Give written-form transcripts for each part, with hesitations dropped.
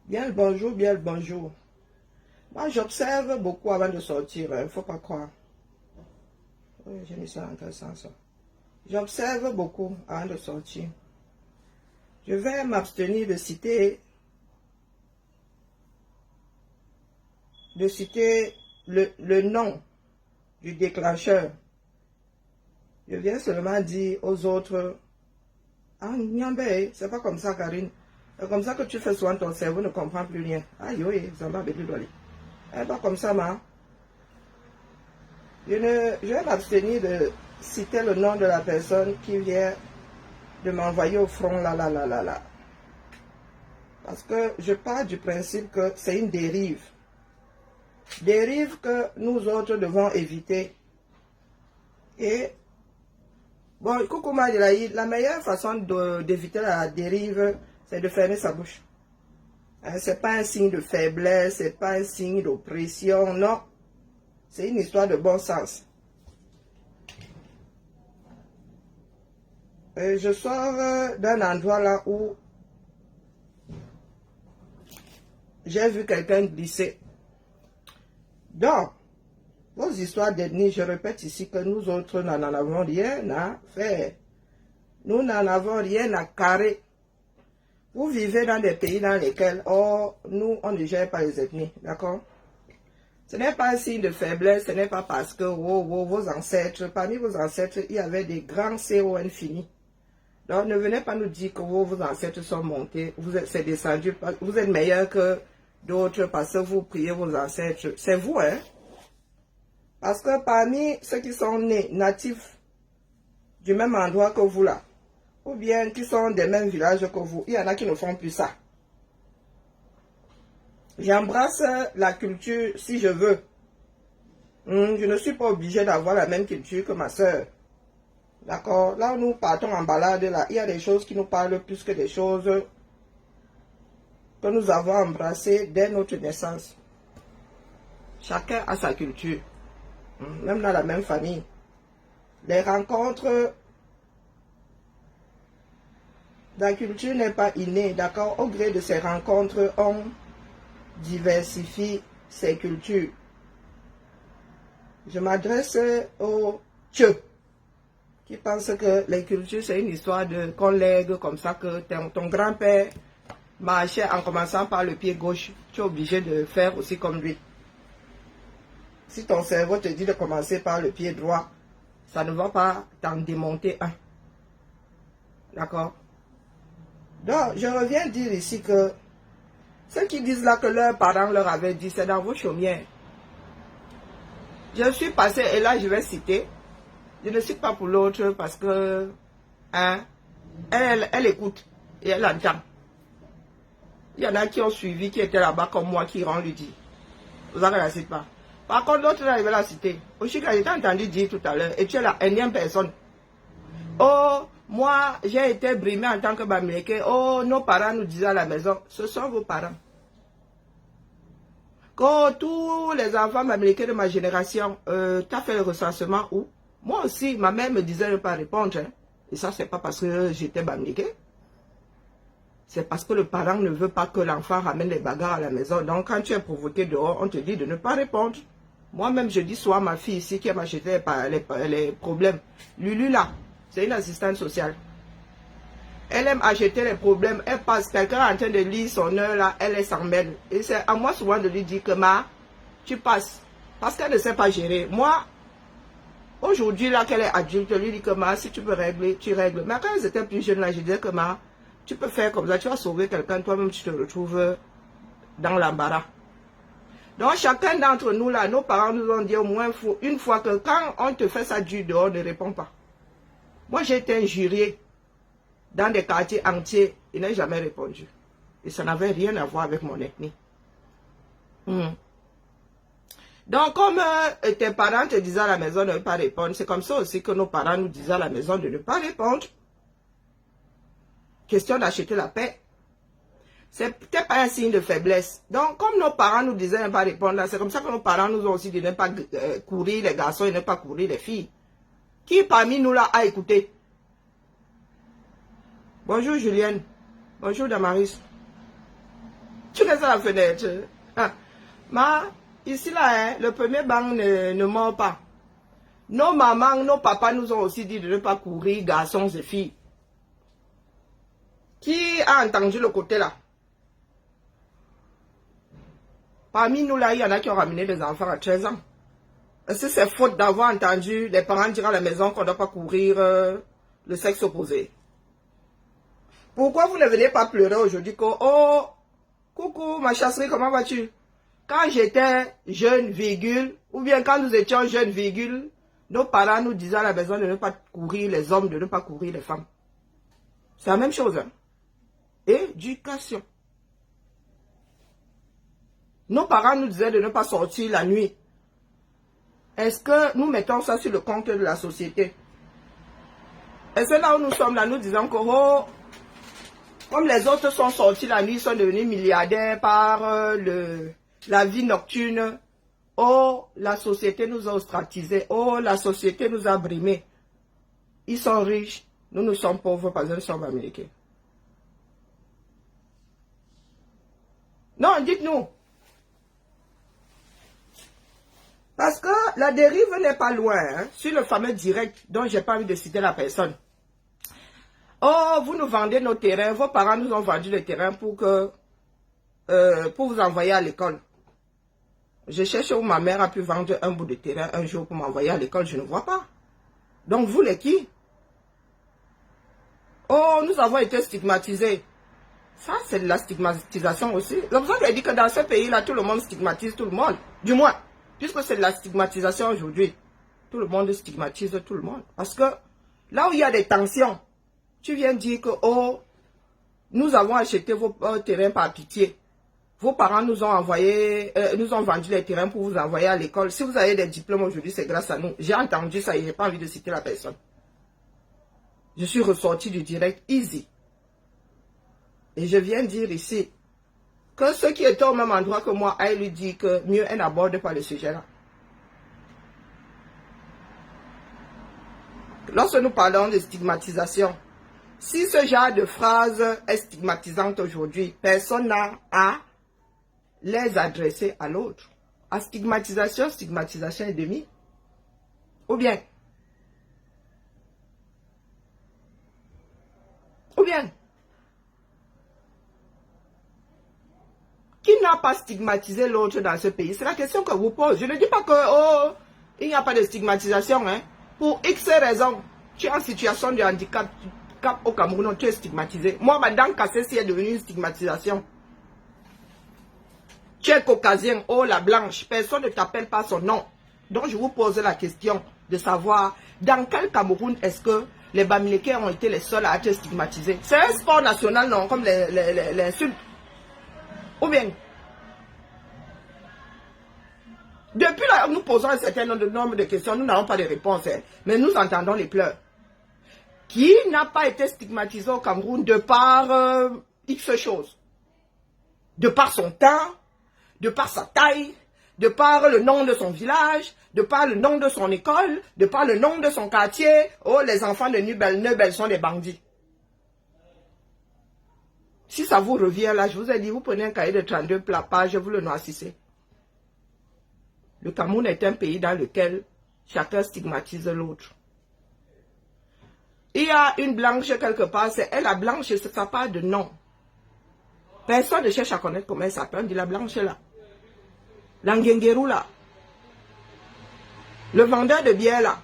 Bien le bonjour, bien le bonjour. Moi, j'observe beaucoup avant de sortir, il ne faut pas croire. Oui, j'ai mis ça intéressant, ça. J'observe beaucoup avant de sortir. Je vais m'abstenir de citer le nom du déclencheur. Je viens seulement dire aux autres, ah, Nyambé, c'est pas comme ça, Karine. C'est comme ça que tu fais souvent, ton cerveau ne comprend plus rien. Aïe, oui, ça va avec lui. C'est pas comme ça, ma. Je vais m'abstenir de citer le nom de la personne qui vient de m'envoyer au front, là. Parce que je pars du principe que c'est une dérive. Dérive que nous autres devons éviter. Et, bon, coucou Madelaï, la meilleure façon d'éviter la dérive, c'est de fermer sa bouche. Hein, c'est pas un signe de faiblesse, c'est pas un signe d'oppression, non. C'est une histoire de bon sens. Je sors d'un endroit là où j'ai vu quelqu'un glisser. Donc, vos histoires d'ethnie, je répète ici que nous autres n'en avons rien à faire. Nous n'en avons rien à carrer. Vous vivez dans des pays dans lesquels, nous, on ne gère pas les ethnies, d'accord? Ce n'est pas un signe de faiblesse, ce n'est pas parce que vos ancêtres, parmi vos ancêtres, il y avait des grands CON finis. Donc, ne venez pas nous dire que vos ancêtres sont montés, c'est descendu, vous êtes meilleurs que d'autres parce que vous priez vos ancêtres. C'est vous, hein? Parce que parmi ceux qui sont nés natifs du même endroit que vous là, ou bien qui sont des mêmes villages que vous, il y en a qui ne font plus ça. J'embrasse la culture si je veux. Je ne suis pas obligé d'avoir la même culture que ma soeur. D'accord? Là où nous partons en balade, là, il y a des choses qui nous parlent plus que des choses que nous avons embrassées dès notre naissance. Chacun a sa culture. Même dans la même famille. Les rencontres, la culture n'est pas innée, d'accord? Au gré de ces rencontres, on diversifie ses cultures. Je m'adresse aux Tcheux qui pensent que les cultures, c'est une histoire de qu'on lègue comme ça, que ton grand-père marchait en commençant par le pied gauche. Tu es obligé de faire aussi comme lui. Si ton cerveau te dit de commencer par le pied droit, ça ne va pas t'en démonter un. D'accord? Donc, je reviens dire ici que ceux qui disent là que leurs parents leur avaient dit, c'est dans vos chaumières. Je suis passé, et là je vais citer, je ne cite pas pour l'autre parce que elle écoute et elle entend. Il y en a qui ont suivi, qui étaient là-bas comme moi, qui ont lui dit. Vous ne la cite pas. Par contre, l'autre là, il va la citer. Oshika, j'ai entendu dire tout à l'heure, et tu es la énième personne. Oh, moi, j'ai été brimée en tant que Bamileke. Oh, nos parents nous disaient à la maison, ce sont vos parents. Quand tous les enfants Bamileke de ma génération, tu as fait le recensement où? Moi aussi, ma mère me disait de ne pas répondre. Hein. Et ça, c'est pas parce que j'étais Bamileke. C'est parce que le parent ne veut pas que l'enfant ramène les bagarres à la maison. Donc, quand tu es provoqué dehors, on te dit de ne pas répondre. Moi-même, je dis soit ma fille ici qui m'a acheté les problèmes. Lulu, là, c'est une assistante sociale. Elle aime acheter les problèmes. Elle passe, quelqu'un est en train de lire son heure, là, elle s'en mêle. Et c'est à moi souvent de lui dire que, tu passes. Parce qu'elle ne sait pas gérer. Moi, aujourd'hui, là, qu'elle est adulte, je lui dis que, si tu peux régler, tu règles. Mais quand elles étaient plus jeunes, là, je disais que, tu peux faire comme ça, tu vas sauver quelqu'un, toi-même tu te retrouves dans l'embarras. Donc chacun d'entre nous là, nos parents nous ont dit au moins une fois que quand on te fait ça du dehors, ne réponds pas. Moi j'ai été injurié dans des quartiers entiers, il n'a jamais répondu. Et ça n'avait rien à voir avec mon ethnie. Donc comme tes parents te disaient à la maison de ne pas répondre, c'est comme ça aussi que nos parents nous disaient à la maison de ne pas répondre. Question d'acheter la paix. C'est peut-être pas un signe de faiblesse. Donc, comme nos parents nous disaient de ne pas répondre, c'est comme ça que nos parents nous ont aussi dit de ne pas courir les garçons et ne pas courir les filles. Qui parmi nous là a écouté? Bonjour Julienne. Bonjour Damaris. Tu restes à la fenêtre. Ah. Ici là, hein, le premier banc ne ment pas. Nos mamans, nos papas nous ont aussi dit de ne pas courir, garçons et filles. Qui a entendu le côté là? Parmi nous là, il y en a qui ont ramené des enfants à 13 ans. Est-ce que c'est faute d'avoir entendu les parents dire à la maison qu'on ne doit pas courir le sexe opposé? Pourquoi vous ne venez pas pleurer aujourd'hui que, oh, coucou ma chasserie, comment vas-tu? Quand j'étais jeune, virgule, ou bien quand nous étions jeunes, virgule, nos parents nous disaient à la maison de ne pas courir les hommes, de ne pas courir les femmes. C'est la même chose. Hein? Éducation. Nos parents nous disaient de ne pas sortir la nuit. Est-ce que nous mettons ça sur le compte de la société? Est-ce que là où nous sommes là, nous disons que, oh, comme les autres sont sortis la nuit, ils sont devenus milliardaires par la vie nocturne. Oh, la société nous a ostracisés. Oh, la société nous a brimés. Ils sont riches. Nous sommes pauvres parce que nous sommes américains. Non, dites-nous. Parce que la dérive n'est pas loin. Hein, sur le fameux direct dont j'ai pas envie de citer la personne. Oh, vous nous vendez nos terrains. Vos parents nous ont vendu les terrains pour vous envoyer à l'école. Je cherche où ma mère a pu vendre un bout de terrain un jour pour m'envoyer à l'école. Je ne vois pas. Donc, vous les qui? Oh, nous avons été stigmatisés. Ça, c'est de la stigmatisation aussi. C'est pour ça que je dis que dans ce pays-là, tout le monde stigmatise tout le monde. Du moins, puisque c'est de la stigmatisation aujourd'hui. Tout le monde stigmatise tout le monde. Parce que là où il y a des tensions, tu viens dire que, oh, nous avons acheté vos terrains par pitié. Vos parents nous ont envoyé, nous ont vendu les terrains pour vous envoyer à l'école. Si vous avez des diplômes aujourd'hui, c'est grâce à nous. J'ai entendu ça et je n'ai pas envie de citer la personne. Je suis ressorti du direct easy. Et je viens dire ici que ceux qui étaient au même endroit que moi aillent lui dire que mieux elle n'aborde pas le sujet-là. Lorsque nous parlons de stigmatisation, si ce genre de phrase est stigmatisante aujourd'hui, personne n'a à les adresser à l'autre. À stigmatisation, stigmatisation et demi. Ou bien, qui n'a pas stigmatisé l'autre dans ce pays? C'est la question que vous pose. Je ne dis pas que, oh, il n'y a pas de stigmatisation. Hein. Pour X raisons, tu es en situation de handicap au Cameroun, tu es stigmatisé. Moi, madame Kassé, c'est devenu une stigmatisation. Tu es caucasien, oh la blanche, personne ne t'appelle pas son nom. Donc je vous pose la question de savoir dans quel Cameroun est-ce que les Bamileke ont été les seuls à être stigmatisés. C'est un sport national, non, comme les insultes. Ou bien, depuis là, nous posons un certain nombre de questions, nous n'avons pas de réponses, hein, mais nous entendons les pleurs. Qui n'a pas été stigmatisé au Cameroun de par X choses? De par son temps, de par sa taille, de par le nom de son village, de par le nom de son école, de par le nom de son quartier. Oh, les enfants de Neubel sont des bandits. Si ça vous revient là, je vous ai dit, vous prenez un cahier de 32 pages, vous le noircissez. Le Cameroun est un pays dans lequel chacun stigmatise l'autre. Il y a une blanche quelque part, c'est elle la blanche, c'est sa part de nom. Personne ne cherche à connaître comment elle s'appelle, on dit la blanche là. L'Angenguerou là. Le vendeur de bière là.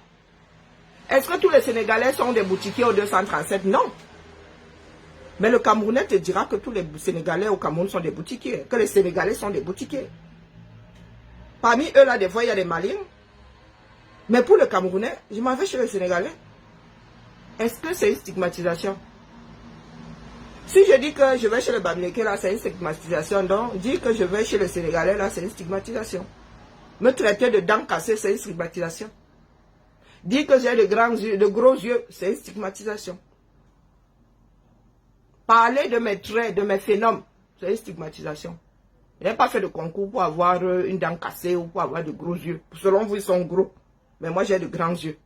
Est-ce que tous les Sénégalais sont des boutiquiers au 237? Non. Mais le Camerounais te dira que tous les Sénégalais au Cameroun sont des boutiquiers. Que les Sénégalais sont des boutiquiers. Parmi eux là, des fois, il y a des Maliens. Mais pour le Camerounais, je m'en vais chez les Sénégalais. Est-ce que c'est une stigmatisation? Si je dis que je vais chez le Bamileke là, c'est une stigmatisation. Donc, dire que je vais chez le Sénégalais là, c'est une stigmatisation. Me traiter de dents cassées, c'est une stigmatisation. Dire que j'ai de gros yeux, c'est une stigmatisation. Parler de mes traits, de mes phénomènes, c'est une stigmatisation. Je n'ai pas fait de concours pour avoir une dent cassée ou pour avoir de gros yeux. Selon vous, ils sont gros. Mais moi, j'ai de grands yeux.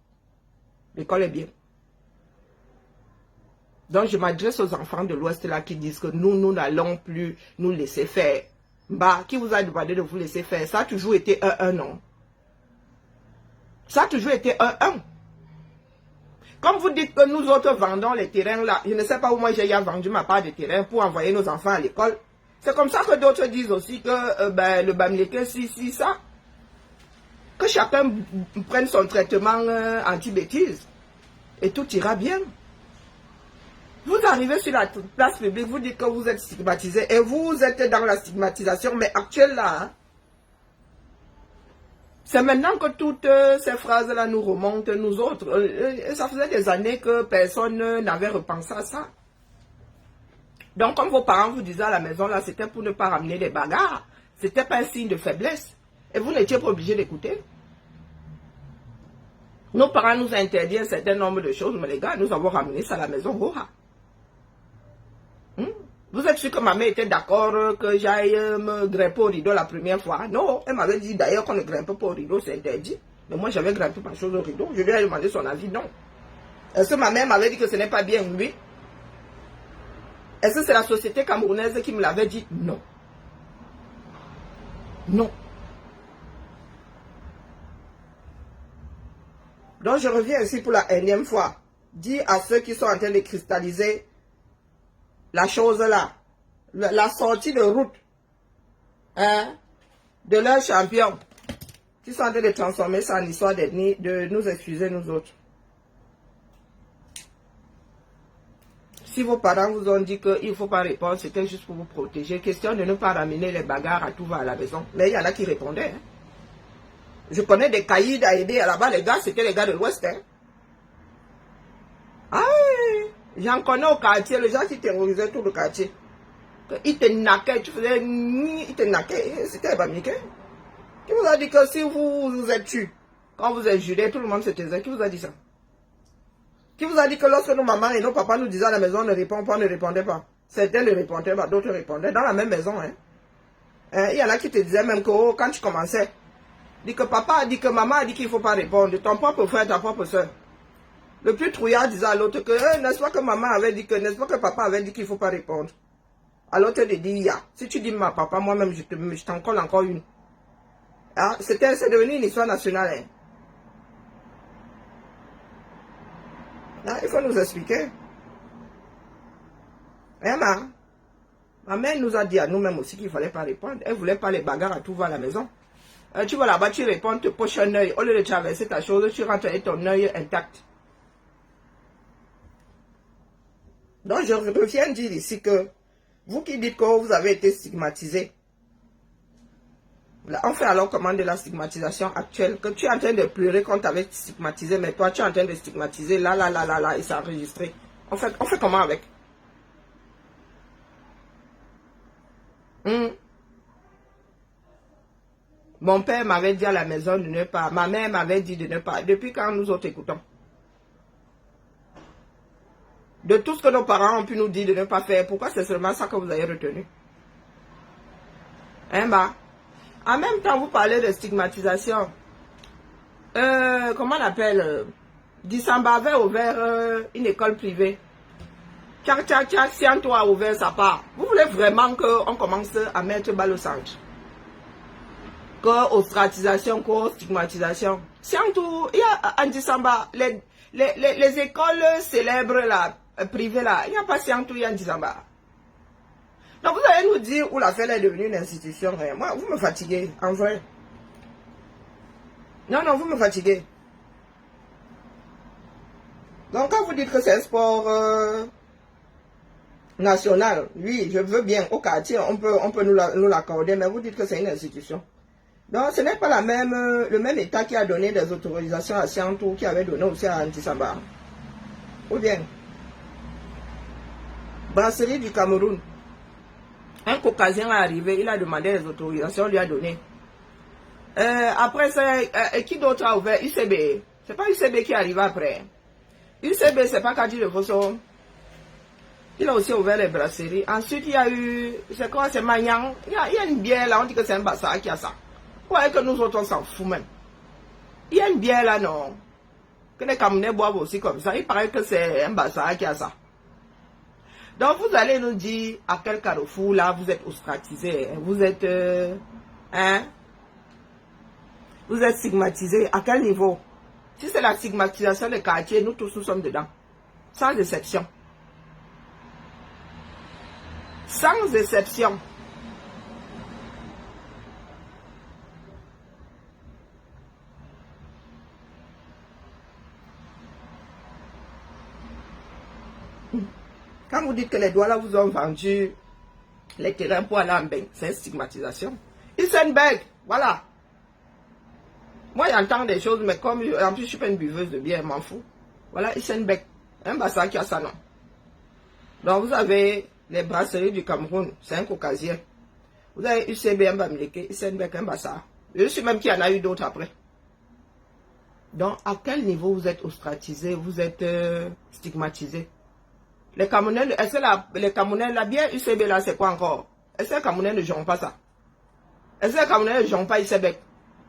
L'école est bien. Donc, je m'adresse aux enfants de l'Ouest là qui disent que nous n'allons plus nous laisser faire. Bah, qui vous a demandé de vous laisser faire? Ça a toujours été 1-1, non? Ça a toujours été 1-1. Comme vous dites que nous autres vendons les terrains là, je ne sais pas où moi j'ai vendu ma part de terrain pour envoyer nos enfants à l'école. C'est comme ça que d'autres disent aussi que le Bamileke, si, ça. Que chacun prenne son traitement anti-bêtise. Et tout ira bien. Vous arrivez sur la place publique, vous dites que vous êtes stigmatisé. Et vous êtes dans la stigmatisation, mais actuelle là. Hein. C'est maintenant que toutes ces phrases-là nous remontent, nous autres. Ça faisait des années que personne n'avait repensé à ça. Donc, comme vos parents vous disaient à la maison, là, c'était pour ne pas ramener des bagarres. C'était pas un signe de faiblesse. Et vous n'étiez pas obligé d'écouter. Nos parents nous interdisent un certain nombre de choses, mais les gars, nous avons ramené ça à la maison. Vous êtes sûr que ma mère était d'accord que j'aille me grimper au rideau la première fois? Non, elle m'avait dit d'ailleurs qu'on ne grimpe pas au rideau, c'est interdit. Mais moi, j'avais grimpé ma chose au rideau. Je lui ai demandé son avis, non. Est-ce que ma mère m'avait dit que ce n'est pas bien, oui? Est-ce que c'est la société camerounaise qui me l'avait dit? Non. Non. Donc, je reviens ici pour la énième fois. Dis à ceux qui sont en train de cristalliser la chose là, la sortie de route hein, de leur champion, qui sont en train de transformer ça en histoire d'ethnie, de nous excuser nous autres. Si vos parents vous ont dit qu'il ne faut pas répondre, c'était juste pour vous protéger. Question de ne pas ramener les bagarres à tout va à la maison. Mais il y en a qui répondaient. Hein. Je connais des caïds à aider là-bas, les gars, c'était les gars de l'Ouest. Hein. Ah oui, j'en connais au quartier, les gens qui terrorisaient tout le quartier. Ils te naquaient, tu faisais... Ils te naquaient, c'était Bamileke. Qui vous a dit que si vous êtes tué, quand vous êtes juré, tout le monde se taisait? Qui vous a dit ça? Qui vous a dit que lorsque nos mamans et nos papas nous disaient à la maison, ne répond pas, ne répondait pas? Certains ne répondaient pas, d'autres répondaient. Dans la même maison, hein. Il y en a qui te disaient même que oh, quand tu commençais, dit que papa a dit que maman a dit qu'il ne faut pas répondre. Ton propre frère, ta propre soeur. Le plus trouillard disait à l'autre que n'est-ce pas que maman avait dit que, n'est-ce pas que papa avait dit qu'il ne faut pas répondre. À l'autre de dire, ya. Si tu dis ma papa, moi-même, je t'en colle encore une. Ah, c'est devenu une histoire nationale. Hein. Ah, il faut nous expliquer. Hein, ma mère nous a dit à nous-mêmes aussi qu'il ne fallait pas répondre. Elle ne voulait pas les bagarres à tout va à la maison. Tu vas là-bas, tu réponds, tu poches un œil. Au lieu de traverser ta chose, tu rentres avec ton œil intact. Donc, je reviens dire ici que vous qui dites que vous avez été stigmatisé, on fait alors comment de la stigmatisation actuelle, que tu es en train de pleurer quand tu avais stigmatisé, mais toi tu es en train de stigmatiser là, et c'est enregistré. On fait comment avec? Mon père m'avait dit à la maison de ne pas, ma mère m'avait dit de ne pas. Depuis quand nous autres écoutons? De tout ce que nos parents ont pu nous dire de ne pas faire, pourquoi c'est seulement ça que vous avez retenu? Hein, en même temps, vous parlez de stigmatisation. Comment on appelle? Dissamba avait ouvert une école privée. Tchak, si Anto a ouvert sa part. Vous voulez vraiment qu'on commence à mettre balle au centre? Ostratisation, stigmatisation. Si Anto, il y a en Dissamba, les écoles célèbres là, privées là, il n'y a pas si Anto, il y a en Dissamba. Donc vous allez nous dire où la fête est devenue une institution. Moi, vous me fatiguez, en vrai. Non, vous me fatiguez. Donc quand vous dites que c'est un sport national, oui, je veux bien, au quartier, on peut nous l'accorder, mais vous dites que c'est une institution. Donc ce n'est pas le même État qui a donné des autorisations à Siantou, qui avait donné aussi à Antisamba. Ou bien, brasserie du Cameroun. Un Caucasien est arrivé, il a demandé les autorisations, on lui a donné. Après ça, qui d'autre a ouvert? UCB. C'est pas UCB qui est arrivé après. UCB, c'est pas Kadi de Fosso. Il a aussi ouvert les brasseries. Ensuite, il y a eu, c'est quoi, c'est Magnan. Il y a une bière là, on dit que c'est un Bassa qui a ça. Ouais, que nous autres, on s'en fout même. Il y a une bière là, non. Que les Camerounais boivent aussi comme ça. Il paraît que c'est un Bassa qui a ça. Donc, vous allez nous dire à quel carrefour, là, vous êtes ostracisé. Hein? Vous êtes... vous êtes stigmatisé. À quel niveau? Si c'est la stigmatisation des quartiers, nous tous, nous sommes dedans. Sans exception. Sans exception. Quand vous dites que les Douala vous ont vendu les terrains pour aller en bain, c'est une stigmatisation. Isenberg, voilà. Moi, j'entends des choses, mais comme en plus, je ne suis pas une buveuse de bière, je m'en fous. Voilà, Isenberg, un bassin qui a ça, non. Donc, vous avez les brasseries du Cameroun, c'est un caucasien. Vous avez UCB, un Bamileke, Isenberg, un bassin. Je suis même qu'il y en a eu d'autres après. Donc, à quel niveau vous êtes ostratisé, vous êtes stigmatisé? Les Camerounais, est-ce que les Camerounais, la bière UCB là, c'est quoi encore? Est-ce que les Camerounais ne jouent pas ça? Est-ce que les Camerounais ne jouent pas Isenberg?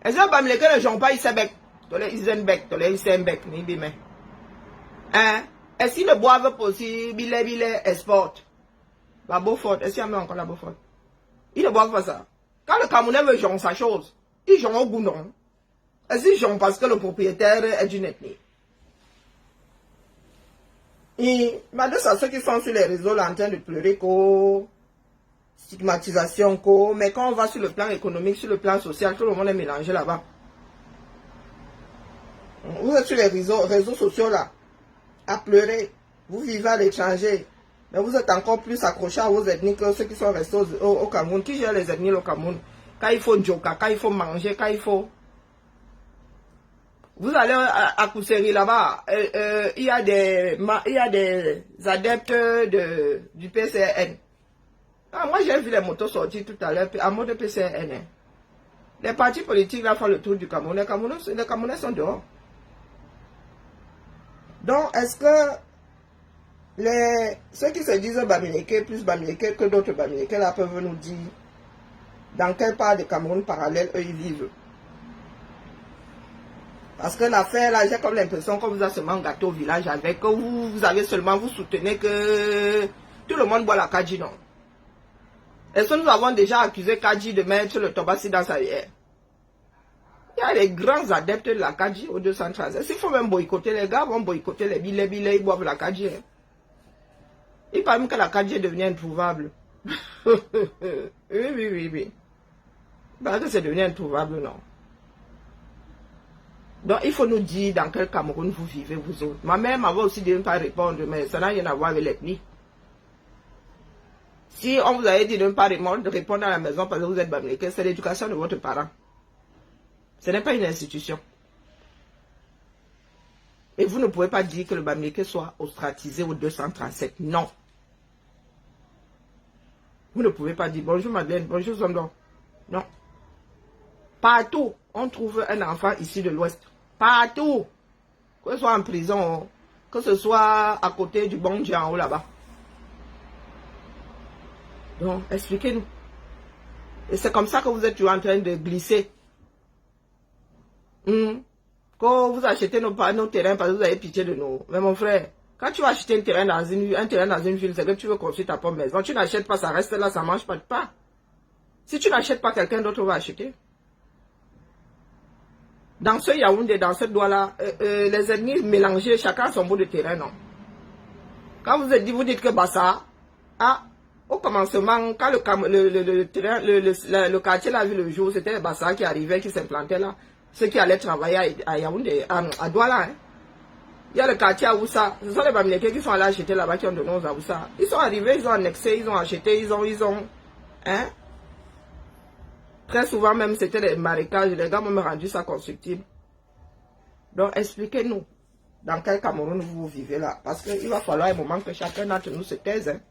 Est-ce que les Bamileke ne jouent pas Isenberg? Tolé Isenberg, tolé Isenberg, ni bime. Hein? Est-ce qu'ils ne boivent pas aussi billet export? La Beaufort, est-ce qu'il y a encore la Beaufort? Ils ne boivent pas ça. Quand le Camerounais veut jouer sa chose, ils jouent au goût non. Est-ce qu'ils jouent parce que le propriétaire est d'une ethnie? Et malgré ça, ceux qui sont sur les réseaux là, en train de pleurer qu'au stigmatisation, mais quand on va sur le plan économique, sur le plan social, tout le monde est mélangé là-bas. Vous êtes sur les réseaux sociaux là, à pleurer. Vous vivez à l'étranger, mais vous êtes encore plus accrochés à vos ethnies que ceux qui sont restés au Cameroun. Qui gère les ethnies au Cameroun? Quand il faut joker, quand il faut manger, quand il faut... Vous allez à Kousséri là-bas, il y a des adeptes du PCN. Ah, moi j'ai vu les motos sortir tout à l'heure à mode PCN. Hein. Les partis politiques là font le tour du Cameroun. Les Camerounais sont dehors. Donc est-ce que ceux qui se disent Bamileke plus Bamileke que d'autres Bamileke là peuvent nous dire dans quelle part de Cameroun parallèle eux ils vivent? Parce que l'affaire là, j'ai comme l'impression que vous avez seulement gâteau au village avec, que vous avez seulement, vous soutenez que tout le monde boit la Kadji, non? Est-ce que nous avons déjà accusé Kadji de mettre le tobassi dans sa bière? Il y a les grands adeptes de la Kadji au 213. S'il faut même boycotter, les gars vont boycotter les billets, ils boivent la Kadji. Hein. Il paraît même que la Kadji est devenue introuvable. Oui. Parce que c'est devenu introuvable, non? Donc, il faut nous dire dans quel Cameroun vous vivez, vous autres. Ma mère m'avait aussi dit de ne pas répondre, mais ça n'a rien à voir avec l'ethnie. Si on vous avait dit de ne pas répondre à la maison parce que vous êtes Bamileke, c'est l'éducation de votre parent. Ce n'est pas une institution. Et vous ne pouvez pas dire que le Bamileke soit ostratisé au 237. Non. Vous ne pouvez pas dire bonjour Madeleine, bonjour Zondo. Non. Partout, on trouve un enfant issu de l'Ouest. Partout. Que ce soit en prison, que ce soit à côté du bon Dieu en haut là-bas. Donc, expliquez-nous. Et c'est comme ça que vous êtes toujours en train de glisser. Quand vous achetez nos terrains parce que vous avez pitié de nous. Mais mon frère, quand tu vas acheter un terrain dans une ville, c'est que tu veux construire ta propre maison. Tu n'achètes pas, ça reste là, ça ne mange pas de pain. Si tu n'achètes pas, quelqu'un d'autre va acheter. Dans ce Yaoundé, dans cette Douala, les ennemis mélangés, chacun a son bout de terrain, non. Quand vous dites que Bassa, au commencement, quand le quartier a vu le jour, c'était les Bassa qui arrivaient, qui s'implantaient là, ceux qui allaient travailler à Yaoundé, à Douala. Hein. Il y a le quartier à Oussa, ce sont les Bamileke qui sont allés acheter là-bas, qui ont donné aux Oussa. Ils sont arrivés, ils ont annexé, ils ont acheté, ils ont, hein. Très souvent même, c'était des marécages. Les gars m'ont rendu ça constructible. Donc, expliquez-nous dans quel Cameroun vous vivez là. Parce qu'il va falloir un moment que chacun d'entre nous se taise. Hein.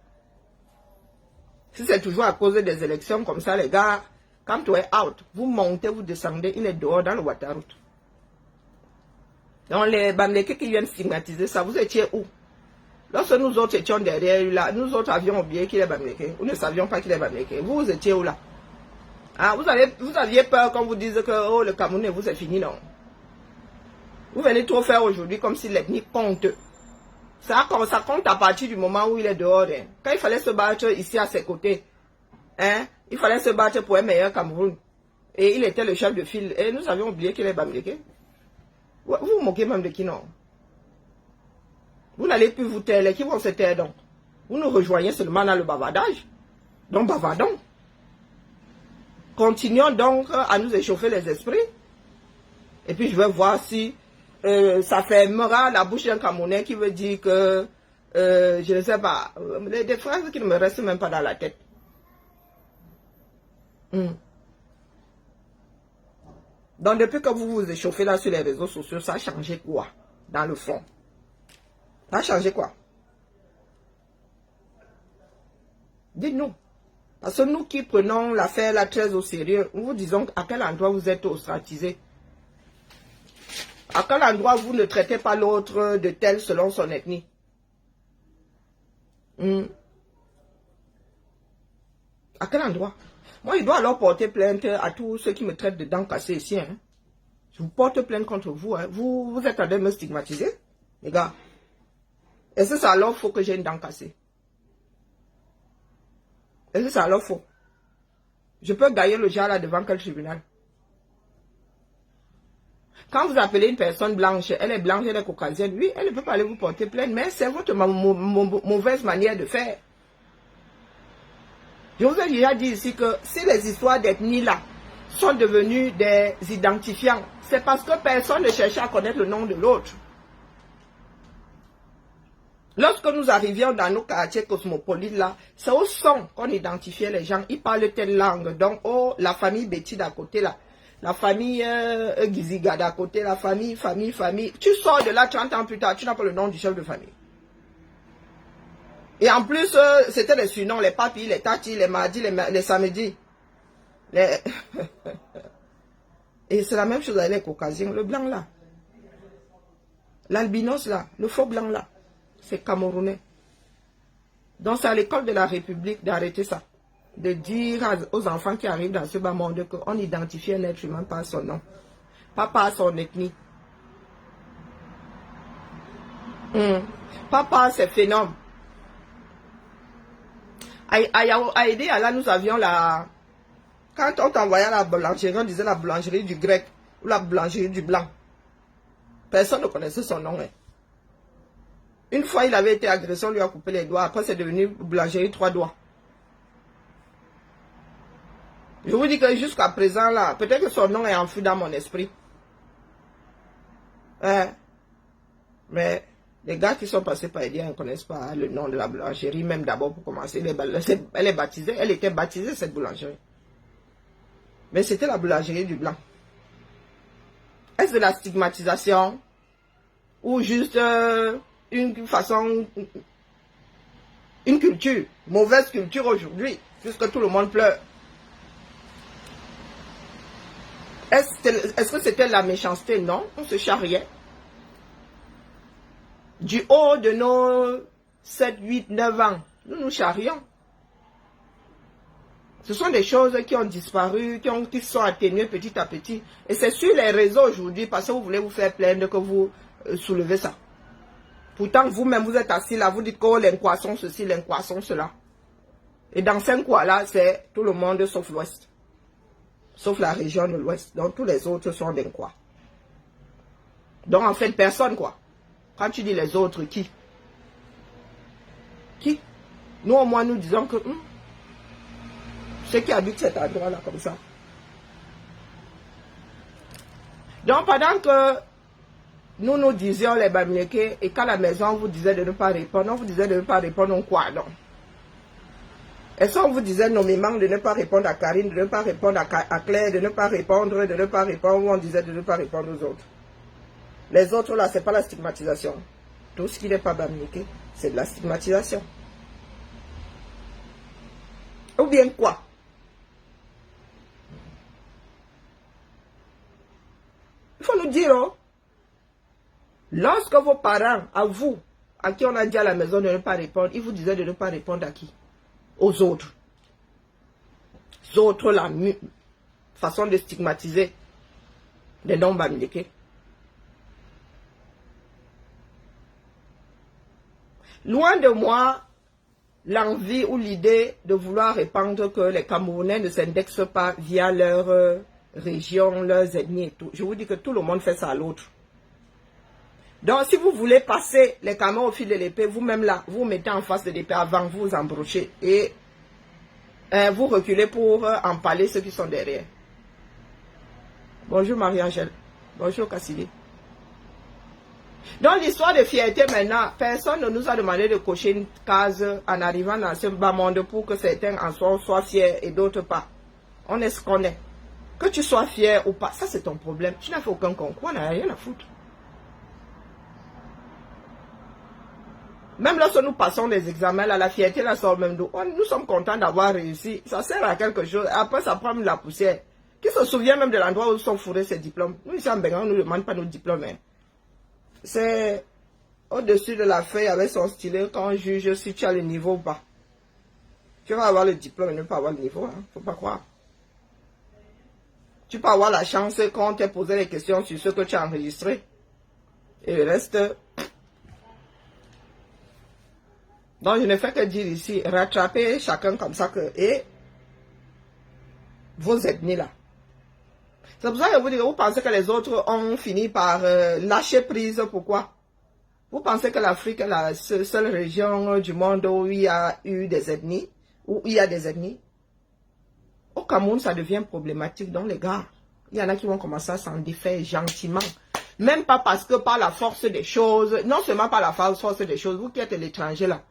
Si c'est toujours à cause des élections comme ça, les gars, quand tu es out, vous montez, vous descendez, il est dehors dans le Waterroute. Donc, les Bamileke qui viennent stigmatiser ça, vous étiez où? Lorsque nous autres étions derrière lui là, nous autres avions oublié qu'il est Bamileke. Nous ne savions pas qu'il est Bamileke. Vous étiez où là? Ah, vous aviez peur quand vous disiez que oh, le Cameroun, vous c'est fini, non? Vous venez trop faire aujourd'hui comme si l'ethnie compte. Ça compte à partir du moment où il est dehors. Hein. Quand il fallait se battre ici à ses côtés, hein, il fallait se battre pour un meilleur Cameroun. Et il était le chef de file. Et nous avions oublié qu'il est Bamileke. Vous vous moquez même de qui, non? Vous n'allez plus vous taire. Qui vont se taire donc? Vous nous rejoignez seulement dans le bavardage. Donc bavardons. Continuons donc à nous échauffer les esprits. Et puis je vais voir si ça fermera la bouche d'un Camerounais qui veut dire que, je ne sais pas, des phrases qui ne me restent même pas dans la tête. Donc depuis que vous vous échauffez là sur les réseaux sociaux, ça a changé quoi dans le fond? Ça a changé quoi? Dites-nous. Parce que nous qui prenons l'affaire là très au sérieux, nous vous disons à quel endroit vous êtes ostracisé. À quel endroit vous ne traitez pas l'autre de tel selon son ethnie. À quel endroit? Moi, je dois alors porter plainte à tous ceux qui me traitent de dents cassées ici. Hein. Je vous porte plainte contre vous. Hein. Vous êtes en train de me stigmatiser, les gars. Est-ce que ça alors faut que j'ai une dent cassée? Est-ce que ça alors faut? Je peux gagner le genre là devant quel tribunal? Quand vous appelez une personne blanche, elle est blanche, elle est caucasienne, oui, elle ne peut pas aller vous porter plainte, mais c'est votre mauvaise manière de faire. Je vous ai déjà dit ici que si les histoires d'ethnie là sont devenues des identifiants, c'est parce que personne ne cherchait à connaître le nom de l'autre. Lorsque nous arrivions dans nos quartiers cosmopolites là, c'est au son qu'on identifiait les gens. Ils parlent telle langue. Donc, oh, la famille Betty d'à côté là. La famille Giziga d'à côté, la famille. Tu sors de là 30 ans plus tard, tu n'as pas le nom du chef de famille. Et en plus, c'était les surnoms, les papis, les tatis, les mardis, les samedis. Et c'est la même chose avec les caucasiens. Le blanc là. L'albinos là. Le faux blanc là. C'est camerounais. Donc c'est à l'école de la République d'arrêter ça. De dire aux enfants qui arrivent dans ce bas monde qu'on identifie un être humain par son nom. Pas par son ethnie. Pas par ses phénomènes. À aider, là nous avions la... Quand on t'envoyait à la boulangerie, on disait la boulangerie du grec ou la boulangerie du blanc. Personne ne connaissait son nom. Hein. Une fois, il avait été agressé, on lui a coupé les doigts. Après, c'est devenu boulangerie 3 doigts. Je vous dis que jusqu'à présent, là, peut-être que son nom est enfoui dans mon esprit. Mais les gars qui sont passés par Edia ne connaissent pas le nom de la boulangerie, même d'abord pour commencer. Elle est baptisée, elle était baptisée, cette boulangerie. Mais c'était la boulangerie du blanc. Est-ce de la stigmatisation ou juste une façon, une culture, mauvaise culture aujourd'hui, puisque tout le monde pleure? Est-ce que c'était la méchanceté? Non, on se charriait. Du haut de nos 7, 8, 9 ans, nous nous charrions. Ce sont des choses qui ont disparu, qui sont atténuées petit à petit. Et c'est sur les réseaux aujourd'hui, parce que vous voulez vous faire plaindre que vous soulevez ça. Pourtant, vous-même, vous êtes assis là, vous dites que l'incroissance ceci, l'incroissance cela. Et dans 5 coins là, c'est tout le monde sauf l'Ouest. Sauf la région de l'Ouest. Donc, tous les autres sont des quoi. Donc, en fait, personne, quoi. Quand tu dis les autres, qui? Qui? Nous, au moins, nous disons que ceux qui habitent cet endroit-là, comme ça. Donc, pendant que nous disions les Bamileke, et quand la maison vous disait de ne pas répondre, on vous disait de ne pas répondre, on quoi, non? Est-ce qu'on vous disait nommément de ne pas répondre à Karine, de ne pas répondre à Claire, de ne pas répondre, ou on disait de ne pas répondre aux autres? Les autres, là, c'est pas la stigmatisation. Tout ce qui n'est pas Bamileke, c'est de la stigmatisation. Ou bien quoi? Il faut nous dire, oh, lorsque vos parents, à vous, à qui on a dit à la maison de ne pas répondre, ils vous disaient de ne pas répondre à qui? Aux autres. Les autres, la façon de stigmatiser les noms Bamileke. Loin de moi l'envie ou l'idée de vouloir répandre que les Camerounais ne s'indexent pas via leur région, leurs ethnies et tout. Je vous dis que tout le monde fait ça à l'autre. Donc, si vous voulez passer les Camerounais au fil de l'épée, vous-même là, vous mettez en face de l'épée avant, vous embrochez et vous reculez pour empaler ceux qui sont derrière. Bonjour Marie-Angèle. Bonjour Cassidy. Donc l'histoire de fierté maintenant, personne ne nous a demandé de cocher une case en arrivant dans ce bas monde pour que certains en soient fiers et d'autres pas. On est ce qu'on est. Que tu sois fier ou pas, ça c'est ton problème. Tu n'as fait aucun concours, on n'a rien à foutre. Même lorsque nous passons des examens, là, la fierté la sort même d'où. Nous sommes contents d'avoir réussi. Ça sert à quelque chose. Après, ça prend la poussière. Qui se souvient même de l'endroit où sont fourrés ces diplômes? Nous, ici en Bénin, on ne nous demande pas nos diplômes. Hein. C'est au-dessus de la feuille avec son stylet quand on juge si tu as le niveau ou pas. Tu vas avoir le diplôme et ne pas avoir le niveau. Hein. Faut pas croire. Tu peux avoir la chance quand on t'a posé les questions sur ce que tu as enregistré. Et le reste... Donc, je ne fais que dire ici, rattraper chacun comme ça que... Et vos ethnies là. C'est pour ça que je vous dis que vous pensez que les autres ont fini par lâcher prise. Pourquoi? Vous pensez que l'Afrique est la seule région du monde où il y a eu des ethnies? Où il y a des ethnies? Au Cameroun, ça devient problématique. Donc, les gars, il y en a qui vont commencer à s'en défaire gentiment. Même pas parce que par la force des choses, non seulement par la force des choses, vous qui êtes l'étranger là,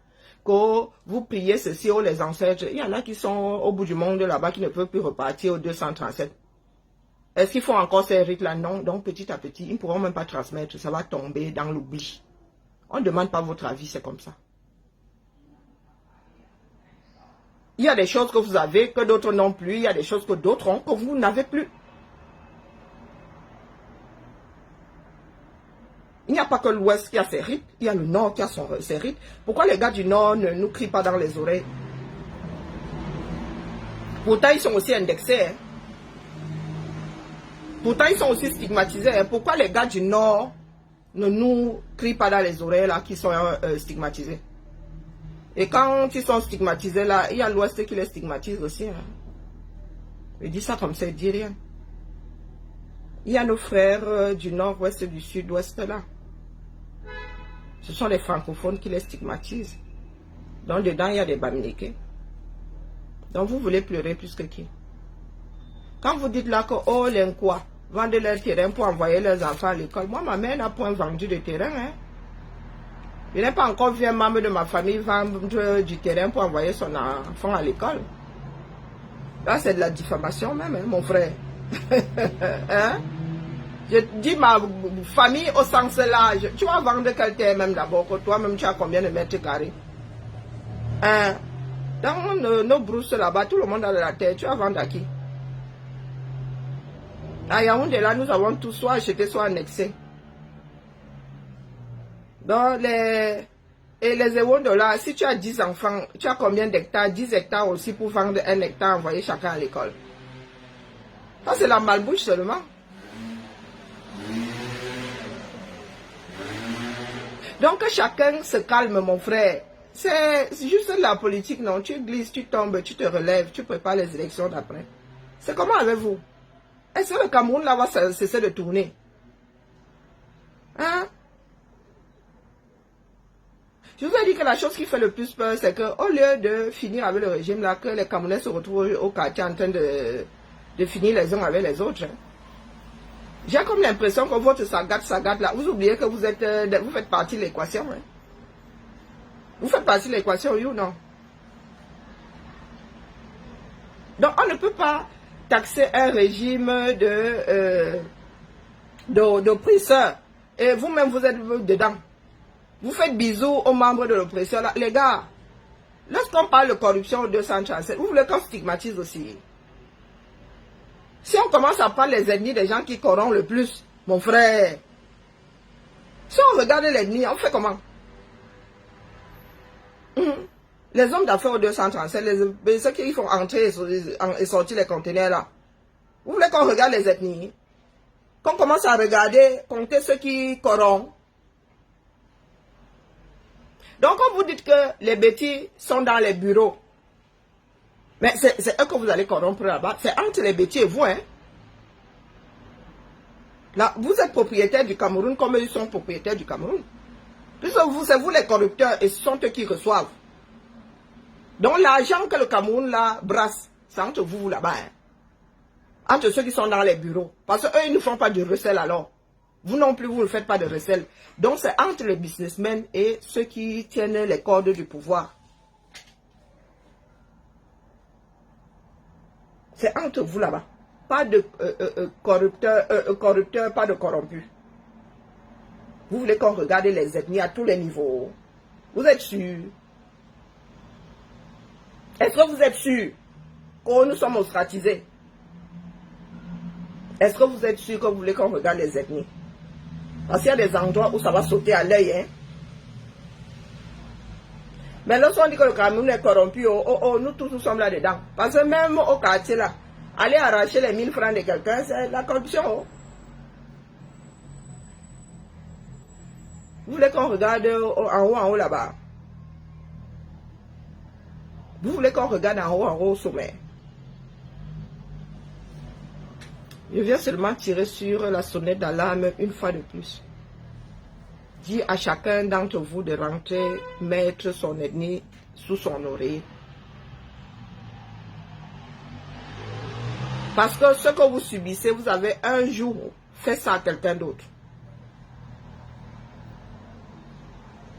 que vous priez ceci aux les ancêtres, il y en a qui sont au bout du monde là-bas qui ne peuvent plus repartir au 237. Est-ce qu'il faut encore ces rites-là? Non. Donc, petit à petit, ils ne pourront même pas transmettre. Ça va tomber dans l'oubli. On ne demande pas votre avis, c'est comme ça. Il y a des choses que vous avez, que d'autres n'ont plus. Il y a des choses que d'autres ont, que vous n'avez plus. Il n'y a pas que l'Ouest qui a ses rites. Il y a le Nord qui a ses rites. Pourquoi les gars du Nord ne nous crient pas dans les oreilles? Pourtant, ils sont aussi indexés. Hein. Pourtant, ils sont aussi stigmatisés. Hein. Pourquoi les gars du Nord ne nous crient pas dans les oreilles là, qui sont stigmatisés? Et quand ils sont stigmatisés là, il y a l'Ouest qui les stigmatise aussi. Hein. Je dis ça comme ça, je dis rien. Il y a nos frères du Nord-Ouest et du Sud-Ouest là. Ce sont les francophones qui les stigmatisent. Donc dedans, il y a des Bamileke. Donc vous voulez pleurer plus que qui? Quand vous dites là que oh les Nkwa vendent leur terrain pour envoyer leurs enfants à l'école. Moi, ma mère n'a point vendu de terrain. Hein. Il n'est pas encore vu un membre de ma famille vendre du terrain pour envoyer son enfant à l'école. Là, c'est de la diffamation même, hein, mon frère. Hein? Je dis ma famille au sens large. Tu vas vendre quel terrain même d'abord, que toi-même tu as combien de mètres carrés? Hein? Dans nos brousses là-bas, tout le monde a de la terre. Tu vas vendre à qui? À Yaoundé, là, nous avons tout soit acheté, soit annexé. Donc, les Ewondo là, si tu as 10 enfants, tu as combien d'hectares? 10 hectares aussi pour vendre 1 hectare, envoyer chacun à l'école. Ça, c'est la malbouche seulement. Donc, que chacun se calme, mon frère. C'est juste la politique, non? Tu glisses, tu tombes, tu te relèves, tu prépares les élections d'après. C'est comment avec vous? Est-ce que le Cameroun là va cesser de tourner? Hein? Je vous ai dit que la chose qui fait le plus peur, c'est qu'au lieu de finir avec le régime là, que les Camerounais se retrouvent au quartier en train de finir les uns avec les autres. Hein. J'ai comme l'impression que votre sagate là, vous oubliez que vous faites partie de l'équation. Hein. Vous faites partie de l'équation, oui ou non? Donc on ne peut pas taxer un régime d'oppresseurs. Et vous-même, vous êtes dedans. Vous faites bisous aux membres de l'oppression. Les gars, lorsqu'on parle de corruption au 237, vous voulez qu'on stigmatise aussi. Si on commence à prendre les ennemis des gens qui corrompent le plus, mon frère, si on regarde l'ennemi, on fait comment? Les hommes d'affaires au 237, ceux qui font entrer et sortir les conteneurs là. Vous voulez qu'on regarde les ethnies? Qu'on commence à regarder, compter ceux qui corrompent? Donc, quand vous dites que les bêtis sont dans les bureaux, mais c'est eux que vous allez corrompre là-bas. C'est entre les bêtis et vous, hein. Là, vous êtes propriétaire du Cameroun comme ils sont propriétaires du Cameroun. Puisque vous, c'est vous les corrupteurs et ce sont eux qui reçoivent. Donc, l'argent que le Cameroun là brasse, c'est entre vous là-bas, hein. Entre ceux qui sont dans les bureaux. Parce qu'eux, ils ne font pas de recel alors. Vous non plus, vous ne faites pas de recel. Donc, c'est entre les businessmen et ceux qui tiennent les cordes du pouvoir. C'est entre vous là-bas. Pas de corrupteurs, pas de corrompus. Vous voulez qu'on regarde les ethnies à tous les niveaux. Vous êtes sûr? Est-ce que vous êtes sûr que nous sommes ostracisés? Est-ce que vous êtes sûr que vous voulez qu'on regarde les ethnies? Parce qu'il y a des endroits où ça va sauter à l'œil, hein. Mais lorsqu'on dit que le Cameroun est corrompu, nous tous nous sommes là-dedans. Parce que même au quartier là, aller arracher les 1000 francs de quelqu'un, c'est la corruption. Oh. Vous voulez qu'on regarde en haut là-bas? Vous voulez qu'on regarde en haut au sommet? Je viens seulement tirer sur la sonnette d'alarme une fois de plus. Dis à chacun d'entre vous de rentrer, mettre son ethnie sous son oreille. Parce que ce que vous subissez, vous avez un jour fait ça à quelqu'un d'autre.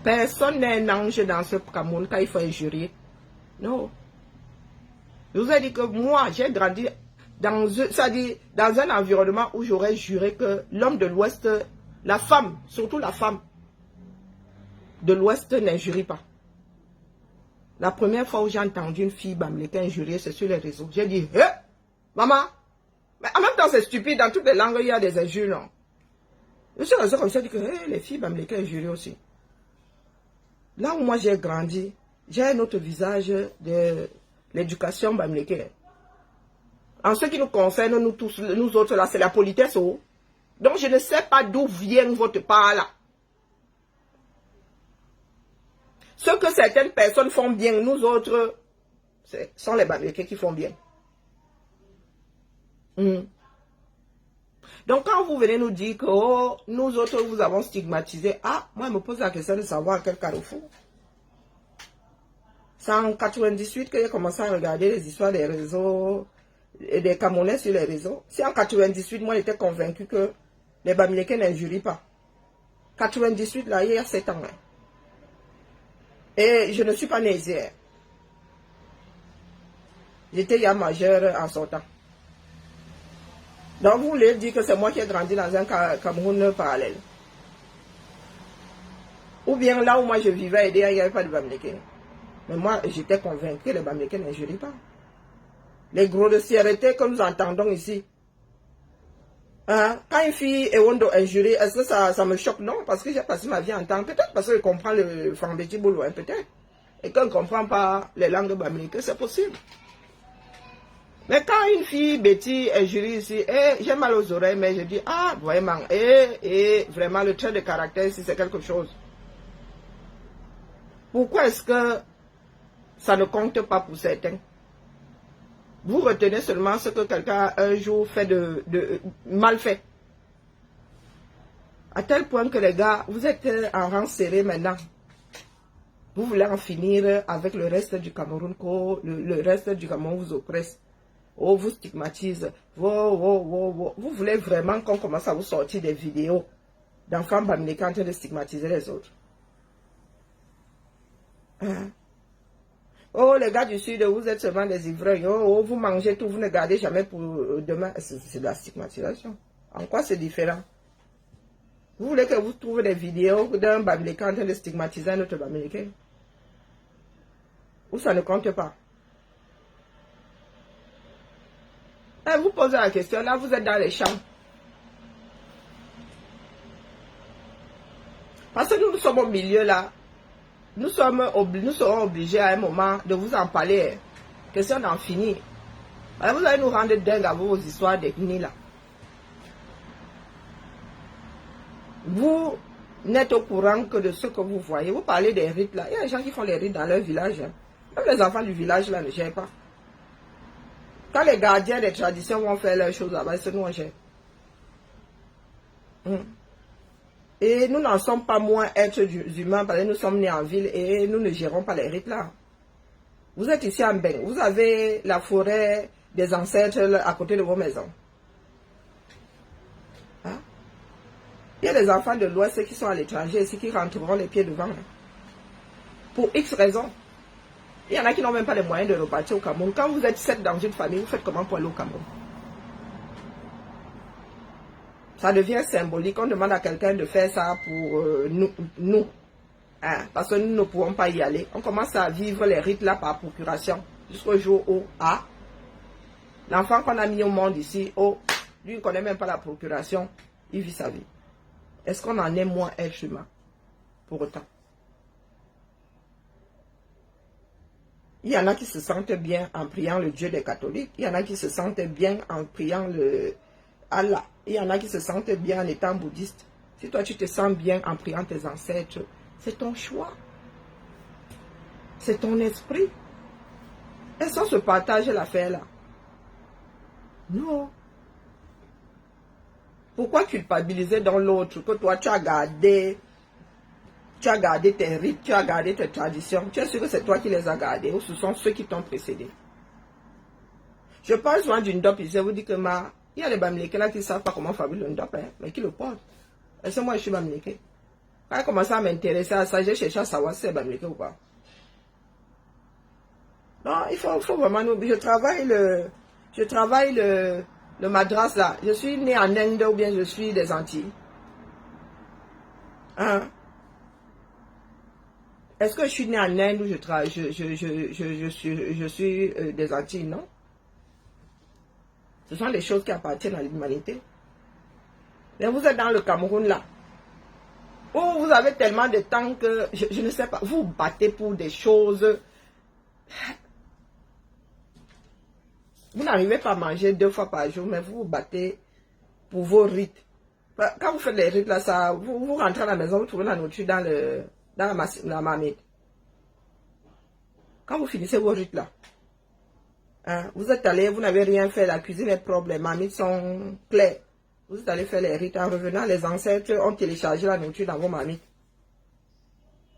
Personne n'est un ange dans ce Cameroun quand il faut injurier. Non. Je vous ai dit que moi, j'ai grandi dans un environnement où j'aurais juré que l'homme de l'Ouest, la femme, surtout la femme de l'Ouest n'injurie pas. La première fois où j'ai entendu une fille bamileke injurier, c'est sur les réseaux. J'ai dit, hé, maman, mais en même temps c'est stupide, dans toutes les langues il y a des injures, non? Je suis resté comme ça, je dis que hey, les filles bamileke injurient aussi. Là où moi j'ai grandi, j'ai un autre visage de l'éducation bamileke. En ce qui nous concerne, nous tous, nous autres là, c'est la politesse. Oh. Donc je ne sais pas d'où vient votre part là. Ce que certaines personnes font bien, nous autres, ce sont les bamileke qui font bien. Donc quand vous venez nous dire que oh, nous autres vous avons stigmatisé, ah, moi je me pose la question de savoir quel carrefour. C'est en 98 que j'ai commencé à regarder les histoires des réseaux, et des Camerounais sur les réseaux. Si en 98, moi j'étais convaincu que les bamileke n'injurient pas. 98 là, il y a 7 ans. Hein. Et je ne suis pas née hier. J'étais ya majeure en sortant. Donc vous voulez dire que c'est moi qui ai grandi dans un Cameroun parallèle. Ou bien là où moi je vivais, il n'y avait pas de bamileke. Mais moi j'étais convaincu que les bamileke n'injurient pas. Les grossièretés que nous entendons ici. Hein? Quand une fille est injurie, est-ce que ça me choque? Non, parce que j'ai passé ma vie en temps. Peut-être parce que je comprends le Fambeti Boulouin, peut-être. Et qu'on ne comprend pas les langues bamileke, c'est possible. Mais quand une fille bêtise injurie ici, j'ai mal aux oreilles, mais je dis, ah, vraiment, vraiment, le trait de caractère ici, c'est quelque chose. Pourquoi est-ce que ça ne compte pas pour certains? Vous retenez seulement ce que quelqu'un un jour fait de mal fait. À tel point que les gars, vous êtes en rang serré maintenant. Vous voulez en finir avec le reste du Cameroun, le reste du Cameroun vous oppresse. Oh, vous stigmatise. Vous voulez vraiment qu'on commence à vous sortir des vidéos d'enfants bamileke en train de stigmatiser les autres. Hein? Oh, les gars du Sud, vous êtes seulement des ivrognes. Oh, vous mangez tout, vous ne gardez jamais pour demain. C'est de la stigmatisation. En quoi c'est différent? Vous voulez que vous trouviez des vidéos d'un bamileke en train de stigmatiser un autre bamileke? Ou ça ne compte pas? Et vous posez la question, là vous êtes dans les champs. Parce que nous sommes au milieu là. Nous serons obligés à un moment de vous en parler. Question d'en finir. Alors vous allez nous rendre dingue à vos histoires d'ethnie là. Vous, n'êtes au courant que de ce que vous voyez. Vous parlez des rites là. Il y a des gens qui font les rites dans leur village. Hein. Même les enfants du village là ne gèrent pas. Quand les gardiens des traditions vont faire leurs choses là-bas, c'est nous on gère. Et nous n'en sommes pas moins êtres humains parce que nous sommes nés en ville et nous ne gérons pas les rites là. Vous êtes ici en Beng, vous avez la forêt des ancêtres à côté de vos maisons. Hein? Il y a des enfants de l'Ouest qui sont à l'étranger ici qui rentreront les pieds devant. Hein? Pour X raisons. Il y en a qui n'ont même pas les moyens de repartir au Cameroun. Quand vous êtes 7 dans une famille, vous faites comment pour aller au Cameroun? Ça devient symbolique. On demande à quelqu'un de faire ça pour nous. Hein, parce que nous ne pouvons pas y aller. On commence à vivre les rites là par procuration. Jusqu'au jour où, l'enfant qu'on a mis au monde ici, lui ne connaît même pas la procuration. Il vit sa vie. Est-ce qu'on en est moins être humain? Pour autant. Il y en a qui se sentent bien en priant le Dieu des catholiques. Il y en a qui se sentent bien en priant le Allah. Il y en a qui se sentent bien en étant bouddhiste. Si toi tu te sens bien en priant tes ancêtres, c'est ton choix. C'est ton esprit. Est-ce qu'on se partage l'affaire là? Non. Pourquoi culpabiliser dans l'autre que toi tu as gardé tes rites, tu as gardé tes traditions. Tu es sûr que c'est toi qui les as gardés ou ce sont ceux qui t'ont précédé. Je parle souvent d'une dope ici, je vous dis que il y a des Bamileke là qui ne savent pas comment fabriquer une dope, hein, mais qui le portent. Et c'est moi je suis Bamileke. Quand j'ai commencé à m'intéresser à ça, j'ai cherché à savoir si c'est Bamileke ou pas. Non, il faut vraiment nous. Je travaille le madras là. Je suis né en Inde ou bien je suis des Antilles. Hein? Est-ce que je suis né en Inde ou je suis des Antilles? Non. Ce sont les choses qui appartiennent à l'humanité. Mais vous êtes dans le Cameroun là. Oh, vous avez tellement de temps que, je ne sais pas, vous battez pour des choses. Vous n'arrivez pas à manger 2 fois par jour, mais vous vous battez pour vos rites. Quand vous faites les rites là, ça, vous rentrez à la maison, vous trouvez la nourriture dans la marmite. Quand vous finissez vos rites là, hein, vous êtes allé, vous n'avez rien fait, la cuisine est propre, les marmites sont claires. Vous êtes allé faire les rites, en revenant, les ancêtres ont téléchargé la nourriture dans vos marmites.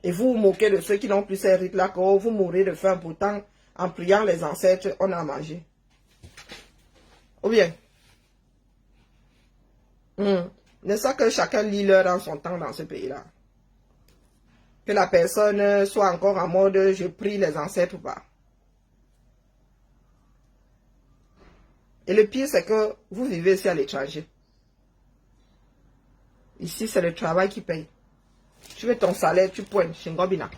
Et vous vous moquez de ceux qui n'ont plus ces rites là, que vous mourrez de faim, pourtant, en priant les ancêtres, on a mangé. Ou bien, n'est-ce pas que chacun lit l'heure en son temps dans ce pays-là? Que la personne soit encore en mode je prie les ancêtres ou pas. Et le pire, c'est que vous vivez ici à l'étranger. Ici, c'est le travail qui paye. Tu veux ton salaire, tu pointes chez Ngobina.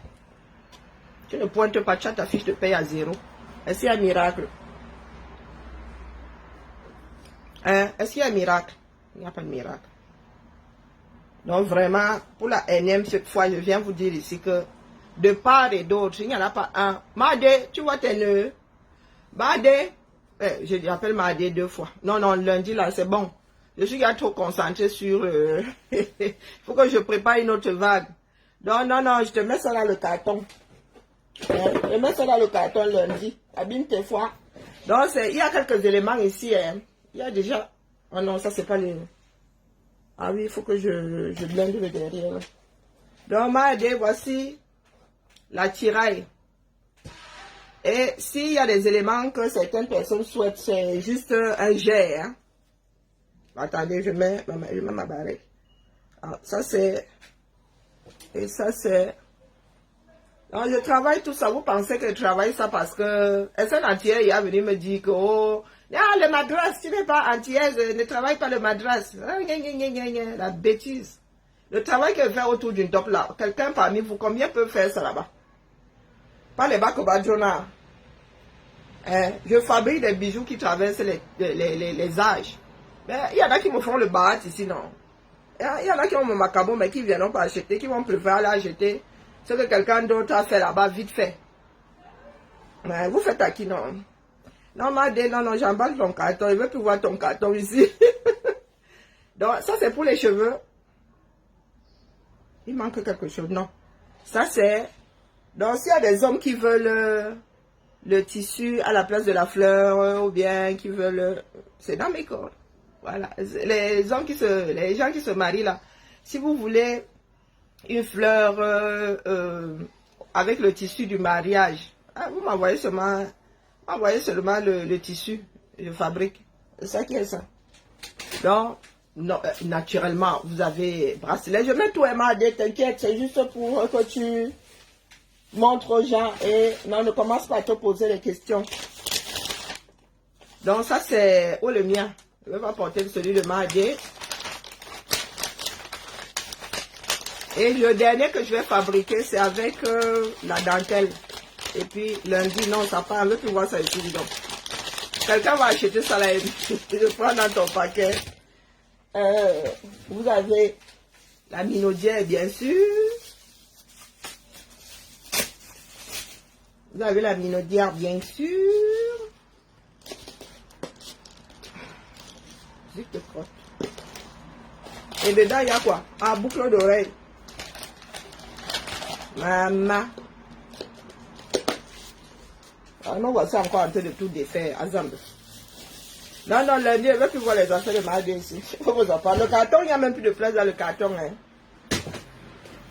Tu ne pointes pas, tu as ta fiche de paye à 0. Est-ce qu'il y a un miracle? Hein? Est-ce qu'il y a un miracle? Il n'y a pas de miracle. Donc vraiment, pour la énième fois, je viens vous dire ici que de part et d'autre, il n'y en a pas un. Madé, tu vois tes nœuds? Madé, j'appelle Madé 2 fois. Non, lundi là, c'est bon. Je suis trop concentré sur... Il faut que je prépare une autre vague. Non, je te mets ça dans le carton. Je mets ça dans le carton lundi. Abîme tes fois. Donc, il y a quelques éléments ici. Hein. Il y a déjà... Oh non, ça c'est pas les... Ah oui, il faut que je blende le derrière. Donc, Madé, voici la tiraille. Et s'il y a des éléments que certaines personnes souhaitent, c'est juste un jet. Hein. Attendez, je mets ma barrette. Alors, ça c'est... Et ça c'est... Alors, je travaille tout ça. Vous pensez que je travaille ça parce que... Est-ce un antillaise il est venu me dire que... Oh, le madras, tu n'es pas antillaise, ne travaille pas le madras. La bêtise. Le travail que je fais autour d'une top là, quelqu'un parmi vous, combien peut faire ça là-bas? Pas les Bakobadjona. Je fabrique des bijoux qui traversent les âges. Mais il y en a qui me font le barat ici, non. Il y en a qui ont mon macabo, mais qui ne viendront pas acheter, qui vont préférer l'acheter. Ce que quelqu'un d'autre a fait là-bas, vite fait. Mais vous faites à qui, non? Non, Madé, non, j'emballe ton carton. Je ne veux plus voir ton carton ici. Donc, ça, c'est pour les cheveux. il manque quelque chose. Non. Ça, c'est... Donc, s'il y a des hommes qui veulent le tissu à la place de la fleur, ou bien qui veulent... c'est dans mes cordes. Voilà. Les gens qui se marient là, si vous voulez une fleur avec le tissu du mariage, vous m'envoyez seulement, le tissu. Je fabrique. C'est ça qui est ça. Donc, non, naturellement, vous avez bracelet. Je mets tout MAD, t'inquiète, c'est juste pour que tu montres aux gens et non, ne commence pas à te poser des questions. Donc, ça, c'est le mien. Je vais pas porter celui de MAD. Et le dernier que je vais fabriquer, c'est avec la dentelle. Et puis, lundi, non, ça part. Je veux plus voir ça ici, donc. Quelqu'un va acheter ça là et je prends dans ton paquet. Vous avez la minaudière, bien sûr. Vous avez la minaudière, bien sûr. Et dedans, il y a quoi? Ah, boucle d'oreille. Maman. Ah non, voici encore en train de tout défaire. Azambe. Non, non, lundi, je ne veux plus voir les affaires de Madé ici. Il faut vous en parler. Le carton, il n'y a même plus de place dans le carton. Hein.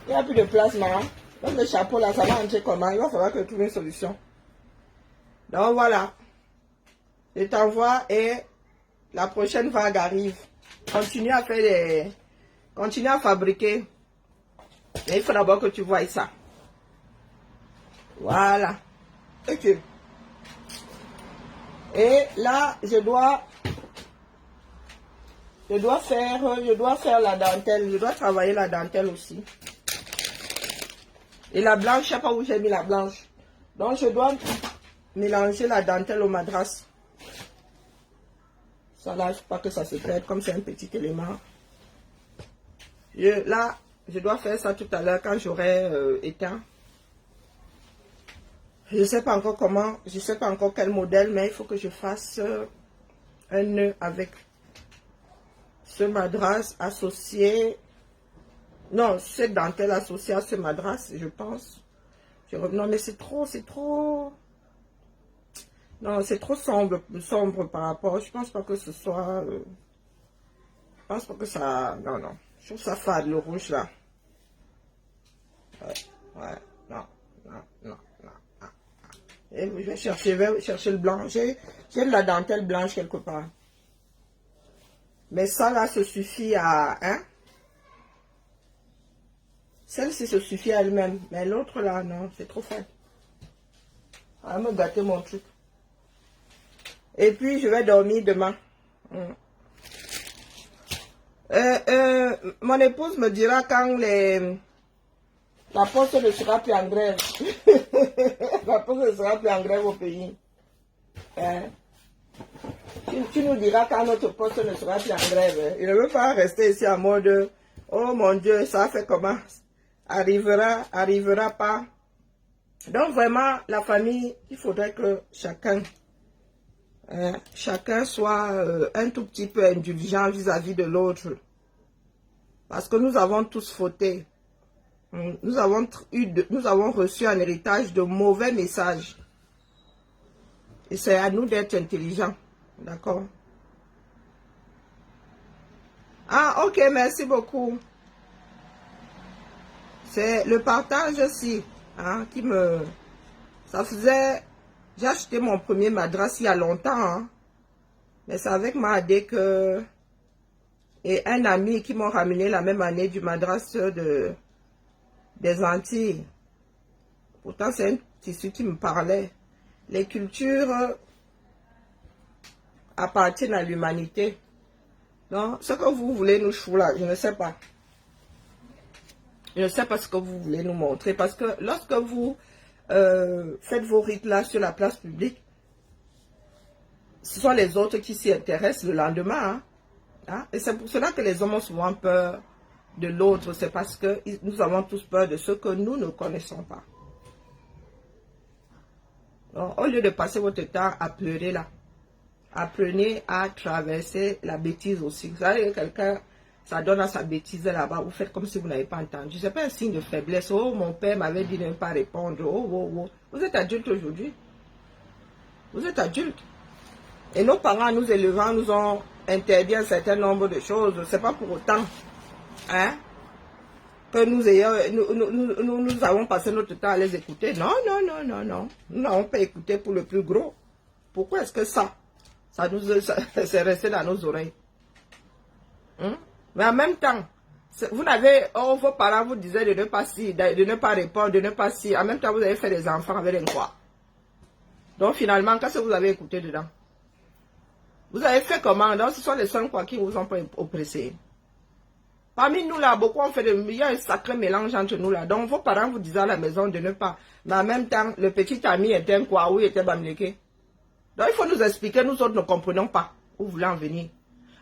Il n'y a plus de place, maman. Donc le chapeau là, ça va entrer comment? Il va falloir que je trouve une solution. Donc voilà. Je t'envoie et la prochaine vague arrive. Continue à faire des... Continue à fabriquer. Mais il faut d'abord que tu vois ça. Voilà. Ok. Et là, je dois faire la dentelle. Je dois travailler la dentelle aussi. Et la blanche, je ne sais pas où j'ai mis la blanche. Donc, je dois mélanger la dentelle au madras. Ça là, je ne sais pas que ça se perd comme c'est un petit élément. Là, je dois faire ça tout à l'heure quand j'aurai éteint. Je ne sais pas encore comment, je ne sais pas encore quel modèle, mais il faut que je fasse un nœud avec ce madras associé. Non, cette dentelle associée à ce madras, je pense. Non, mais c'est trop. Non, c'est trop sombre par rapport. Je pense pas que ce soit. Je pense pas que ça. Non, non. Je trouve ça fade, le rouge là. Ouais, non. Et je vais chercher le blanc. J'ai de la dentelle blanche quelque part. Mais ça là, se suffit à. Hein? Celle-ci se suffit à elle-même. Mais l'autre là, non, c'est trop faible. Elle va me gâter mon truc. Et puis, je vais dormir demain. Mon épouse me dira quand la poste ne sera plus en grève. La poste ne sera plus en grève au pays. Hein? Tu nous diras quand notre poste ne sera plus en grève. Hein? Il ne veut pas rester ici en mode, oh mon Dieu, ça fait comment? Arrivera pas. Donc vraiment, la famille, il faudrait que chacun soit un tout petit peu indulgent vis-à-vis de l'autre. Parce que nous avons tous fauté. Nous avons reçu un héritage de mauvais messages. Et c'est à nous d'être intelligents. D'accord? Ah, ok, merci beaucoup. C'est le partage aussi qui me... Ça faisait... J'ai acheté mon premier madras il y a longtemps. Hein, mais c'est avec Madé que... Et un ami qui m'a ramené la même année du madras des Antilles. Pourtant, c'est un tissu qui me parlait. Les cultures appartiennent à l'humanité. Donc, ce que vous voulez nous chouer là, je ne sais pas. Je ne sais pas ce que vous voulez nous montrer. Parce que lorsque vous faites vos rites là sur la place publique, ce sont les autres qui s'y intéressent le lendemain. Hein? Et c'est pour cela que les hommes ont souvent peur de l'autre. C'est parce que nous avons tous peur de ce que nous ne connaissons pas. Donc, au lieu de passer votre temps à pleurer là, apprenez à traverser la bêtise aussi. Vous savez, quelqu'un ça donne à sa bêtise là-bas. Vous faites comme si vous n'avez pas entendu. Ce n'est pas un signe de faiblesse. Oh, mon père m'avait dit de ne pas répondre. Oh, oh, oh. Vous êtes adulte aujourd'hui. Vous êtes adulte. Et nos parents, nous élevant, nous ont interdit un certain nombre de choses. Ce n'est pas pour autant hein, que nous avons passé notre temps à les écouter. Non, non, non, non, non. Nous n'avons pas écouté pour le plus gros. Pourquoi est-ce que ça c'est resté dans nos oreilles? Mais en même temps, vous n'avez, vos parents vous disaient de ne pas si, de ne pas répondre, de ne pas si. En même temps, vous avez fait des enfants avec les quoi. Donc finalement, qu'est-ce que vous avez écouté dedans? Vous avez fait comment? Donc ce sont les seuls quoi qui vous ont pas oppressé. Parmi nous là, beaucoup ont fait il y a un sacré mélange entre nous là. Donc vos parents vous disaient à la maison de ne pas. Mais en même temps, le petit ami était un quoi, oui, était bamléké. Donc il faut nous expliquer, nous autres ne comprenons pas où vous voulez en venir.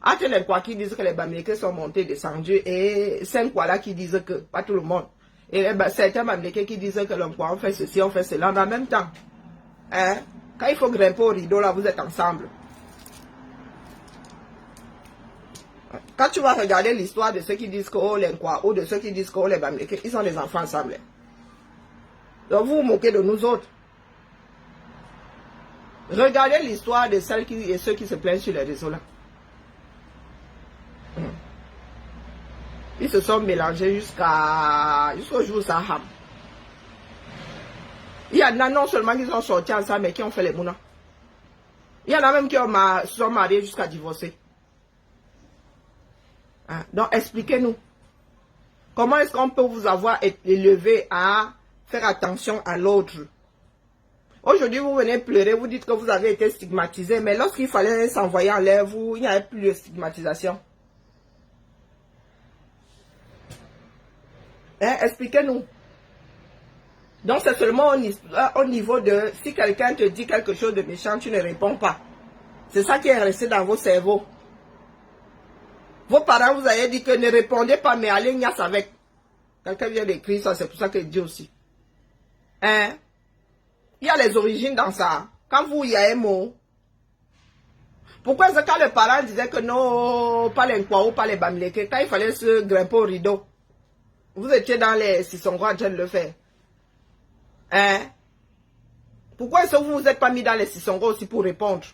Entre les quoi qui disent que les bamlékés sont montés, descendus, et 5 quoi là qui disent que, pas tout le monde. Et certains bamlékés qui disent que l'on on fait ceci, on fait cela, mais en même temps, hein, quand il faut grimper au rideau là, vous êtes ensemble. Quand tu vas regarder l'histoire de ceux qui disent que oh les quoi, ou de ceux qui disent que oh les bamlékés, ils sont des enfants ensemble. Donc vous vous moquez de nous autres. Regardez l'histoire de celles et ceux qui se plaignent sur les réseaux là. Ils se sont mélangés jusqu'au jour où ça ham. Il y en a non seulement qui sont sortis ensemble, mais qui ont fait les mounas. Il y en a même qui se sont mariés jusqu'à divorcer. Hein? Donc expliquez-nous. Comment est-ce qu'on peut vous avoir élevé à faire attention à l'autre? Aujourd'hui, vous venez pleurer, vous dites que vous avez été stigmatisé, mais lorsqu'il fallait s'envoyer en l'air, il n'y avait plus de stigmatisation. Hein? Expliquez-nous. Donc, c'est seulement au niveau de, si quelqu'un te dit quelque chose de méchant, tu ne réponds pas. C'est ça qui est resté dans vos cerveaux. Vos parents vous avaient dit que ne répondez pas, mais allez niasse avec. Quelqu'un vient d'écrire ça, c'est pour ça qu'il dit aussi. Hein? Il y a les origines dans ça. Quand vous, il y a un mot. Pourquoi est-ce que quand les parents disaient que non, pas les Nkwa ou pas les Bamlékés, quand il fallait se grimper au rideau, vous étiez dans les Sissongo en train de le faire. Hein? Pourquoi est-ce que vous vous êtes pas mis dans les Sissongo aussi pour répondre?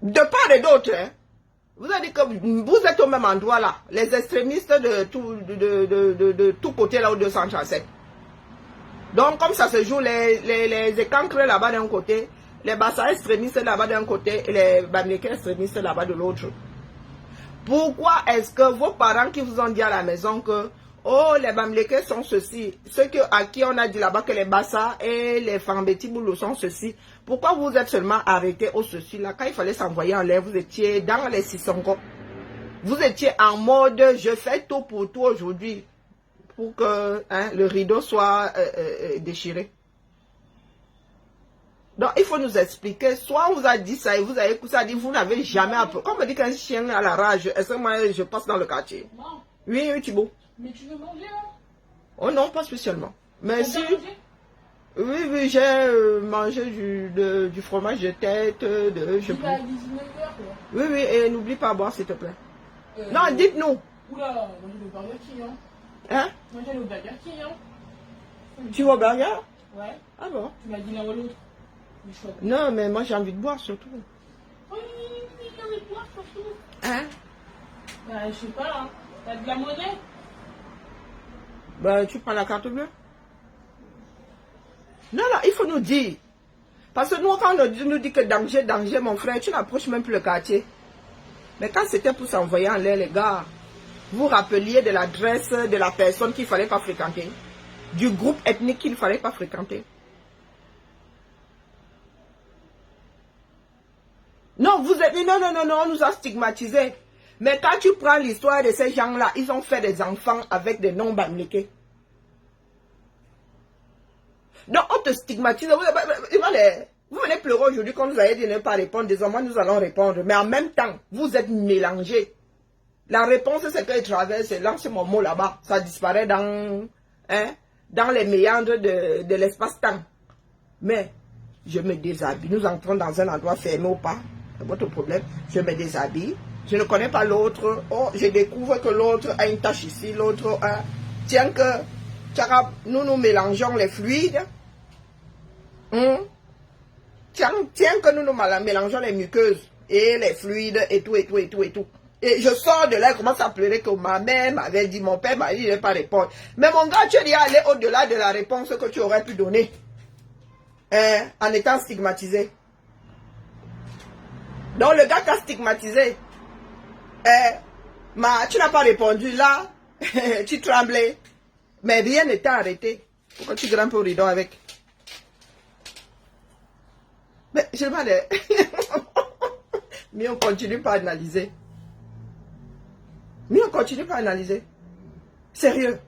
De part et d'autre, hein? Vous avez dit que vous êtes au même endroit là. Les extrémistes de tout côté là au 237. Donc, comme ça se joue, les écancres là-bas d'un côté, les Bassa extrémistes là-bas d'un côté, et les Bamlékés extrémistes là-bas de l'autre. Pourquoi est-ce que vos parents qui vous ont dit à la maison que, oh, les Bamlékés sont ceci, ceux à qui on a dit là-bas que les Bassa et les Fambetiboulou sont ceci, pourquoi vous êtes seulement arrêtés au ceci là? Quand il fallait s'envoyer en l'air, vous étiez dans les Sissongo. Vous étiez en mode, je fais tout pour tout aujourd'hui. Pour que le rideau soit déchiré. Donc, il faut nous expliquer. Soit on vous a dit ça et vous avez dit, vous n'avez jamais appris. Comme on dit qu'un chien a la rage, est-ce que moi, je passe dans le quartier? Non. Oui, oui, Thibaut. Mais tu veux manger, là? Oh non, pas spécialement. Mais si... Oui, oui, j'ai mangé du fromage de tête, Tu vas à 19h, quoi. Oui, oui, et n'oublie pas à boire, s'il te plaît. Non, dites-nous. Oula, manger le Burger King, hein. Hein? Manger le Burger King, hein. Tu vas au burger? Ouais. Ah bon? Tu m'as dit l'un ou l'autre. Non, mais moi j'ai envie de boire surtout. Oui, j'ai envie de boire surtout. Hein? Bah, je sais pas, hein. T'as de la monnaie? Bah, tu prends la carte bleue? Non, non, il faut nous dire. Parce que nous, quand on nous dit que danger, danger, mon frère, tu n'approches même plus le quartier. Mais quand c'était pour s'envoyer en l'air, les gars, vous rappeliez de l'adresse de la personne qu'il ne fallait pas fréquenter, du groupe ethnique qu'il ne fallait pas fréquenter. Non, vous êtes... Non, non, non, non, on nous a stigmatisés. Mais quand tu prends l'histoire de ces gens-là, ils ont fait des enfants avec des noms bamlékés. Donc, on te stigmatise. Vous venez pleurer aujourd'hui quand nous avez dit de ne pas répondre. Désormais, nous allons répondre. Mais en même temps, vous êtes mélangés. La réponse, c'est que traverse, lance mon mot là-bas. Ça disparaît dans les méandres de l'espace-temps. Mais, je me déshabille. Nous entrons dans un endroit fermé ou pas. C'est votre problème. Je me déshabille. Je ne connais pas l'autre. Oh, je découvre que l'autre a une tache ici, l'autre a... Tiens que nous mélangeons les fluides. Tiens que nous mélangeons les muqueuses et les fluides et tout. Et je sors de là et commence à pleurer que ma mère m'avait dit, mon père m'a dit, je ne vais pas répondre. Mais mon gars, tu es allé au-delà de la réponse que tu aurais pu donner. En étant stigmatisé. Donc le gars t'a stigmatisé. Tu n'as pas répondu là. Tu tremblais. Mais rien ne t'a arrêté. Pourquoi tu grimpes au rideau avec? Mais je vais aller. Mais on continue pas à analyser. Sérieux.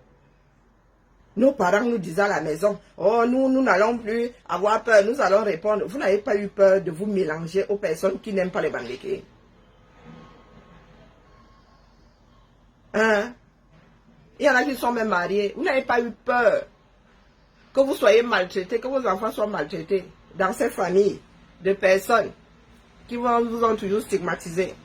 Nos parents nous disaient à la maison, oh, nous n'allons plus avoir peur, nous allons répondre. Vous n'avez pas eu peur de vous mélanger aux personnes qui n'aiment pas les Bamileke. Hein? Il y en a qui sont même mariés. Vous n'avez pas eu peur que vous soyez maltraités, que vos enfants soient maltraités dans ces familles de personnes qui vous ont toujours stigmatisé.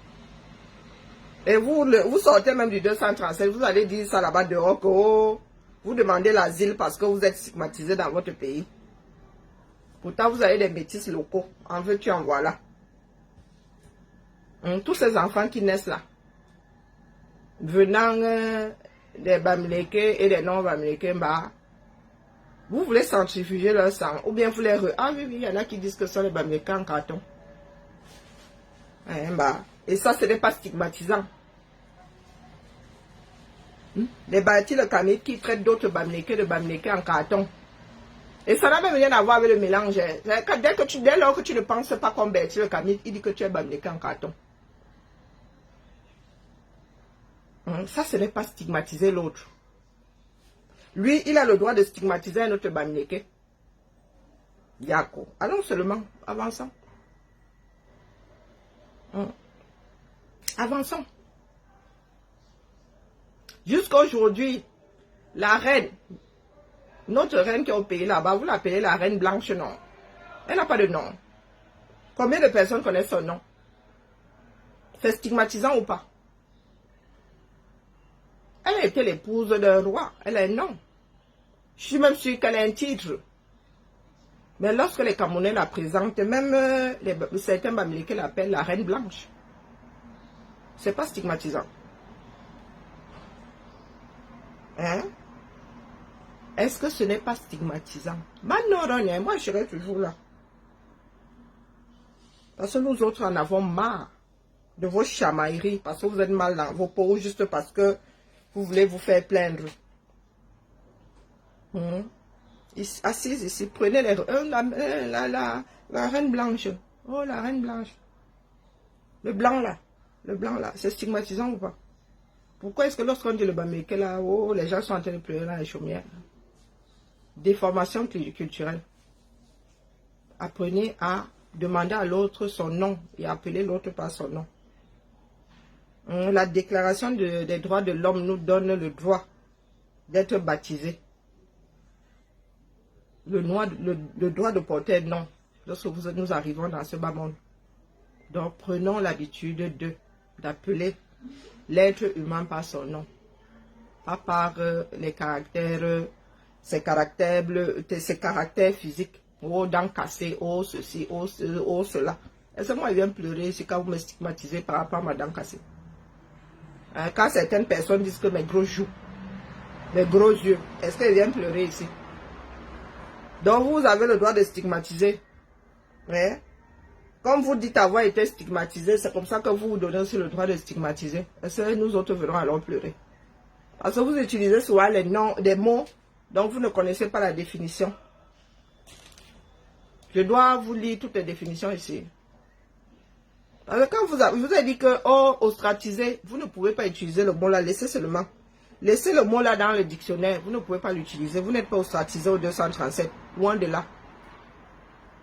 Et vous sortez même du 237, vous allez dire ça là-bas dehors que oh, vous demandez l'asile parce que vous êtes stigmatisé dans votre pays. Pourtant, vous avez des métis locaux. En veux-tu, en voilà. Tous ces enfants qui naissent là, venant des Bamileke et des non-Bamileke, vous voulez centrifuger leur sang. Ou bien vous les... Ah oui, il y en a qui disent que ce sont les Bamileke en carton. Et ça, ce n'est pas stigmatisant. Les bâtis le Camille qui traitent d'autres Bamileke de Bamileke en carton. Et ça n'a même rien à voir avec le mélange. Dès lors que tu ne penses pas comme Bertie le Camille, il dit que tu es Bamileke en carton. Ça, ce n'est pas stigmatiser l'autre. Lui, il a le droit de stigmatiser un autre Bamileke. Yako. Allons seulement, avançons. Avançons. Jusqu'à aujourd'hui, la reine, notre reine qui est au pays là-bas, vous l'appelez la reine blanche, non? Elle n'a pas de nom. Combien de personnes connaissent son nom? C'est stigmatisant ou pas? Elle a été l'épouse d'un roi. Elle a un nom. Je suis même sûre qu'elle a un titre. Mais lorsque les Camerounais la présentent, même certains Bamileke l'appellent la reine blanche. C'est pas stigmatisant. Hein? Est-ce que ce n'est pas stigmatisant? Moi, je serai toujours là. Parce que nous autres en avons marre de vos chamailleries, parce que vous êtes mal dans vos peaux, juste parce que vous voulez vous faire plaindre. Assise ici, prenez les... la reine blanche. Oh, la reine blanche. Le blanc là. Le blanc là. C'est stigmatisant ou pas? Pourquoi est-ce que lorsqu'on dit le Bamileke là, oh, les gens sont en train de pleurer dans les chaumières? Déformation culturelle. Apprenez à demander à l'autre son nom et appeler l'autre par son nom. La déclaration des droits de l'homme nous donne le droit d'être baptisé. Le droit de porter un nom lorsque nous arrivons dans ce bas monde. Donc prenons l'habitude d'appeler l'être humain par son nom. Pas par les caractères, ses caractères physiques. Oh, dents cassées, oh ceci, oh cela. Est-ce que moi, je viens pleurer ici quand vous me stigmatisez par rapport à ma dent cassée? Quand certaines personnes disent que mes gros joues, mes gros yeux, est-ce qu'elles viennent pleurer ici? Donc vous avez le droit de stigmatiser. Ouais. Comme vous dites avoir été stigmatisé, c'est comme ça que vous vous donnez aussi le droit de stigmatiser. Est-ce que nous autres venons alors pleurer? Parce que vous utilisez souvent les noms, des mots dont vous ne connaissez pas la définition. Je dois vous lire toutes les définitions ici. Parce que quand vous avez dit que, oh, ostratisé, vous ne pouvez pas utiliser le mot là, laissez seulement. Laissez le mot là dans le dictionnaire, vous ne pouvez pas l'utiliser. Vous n'êtes pas ostratisé au 237, loin de là.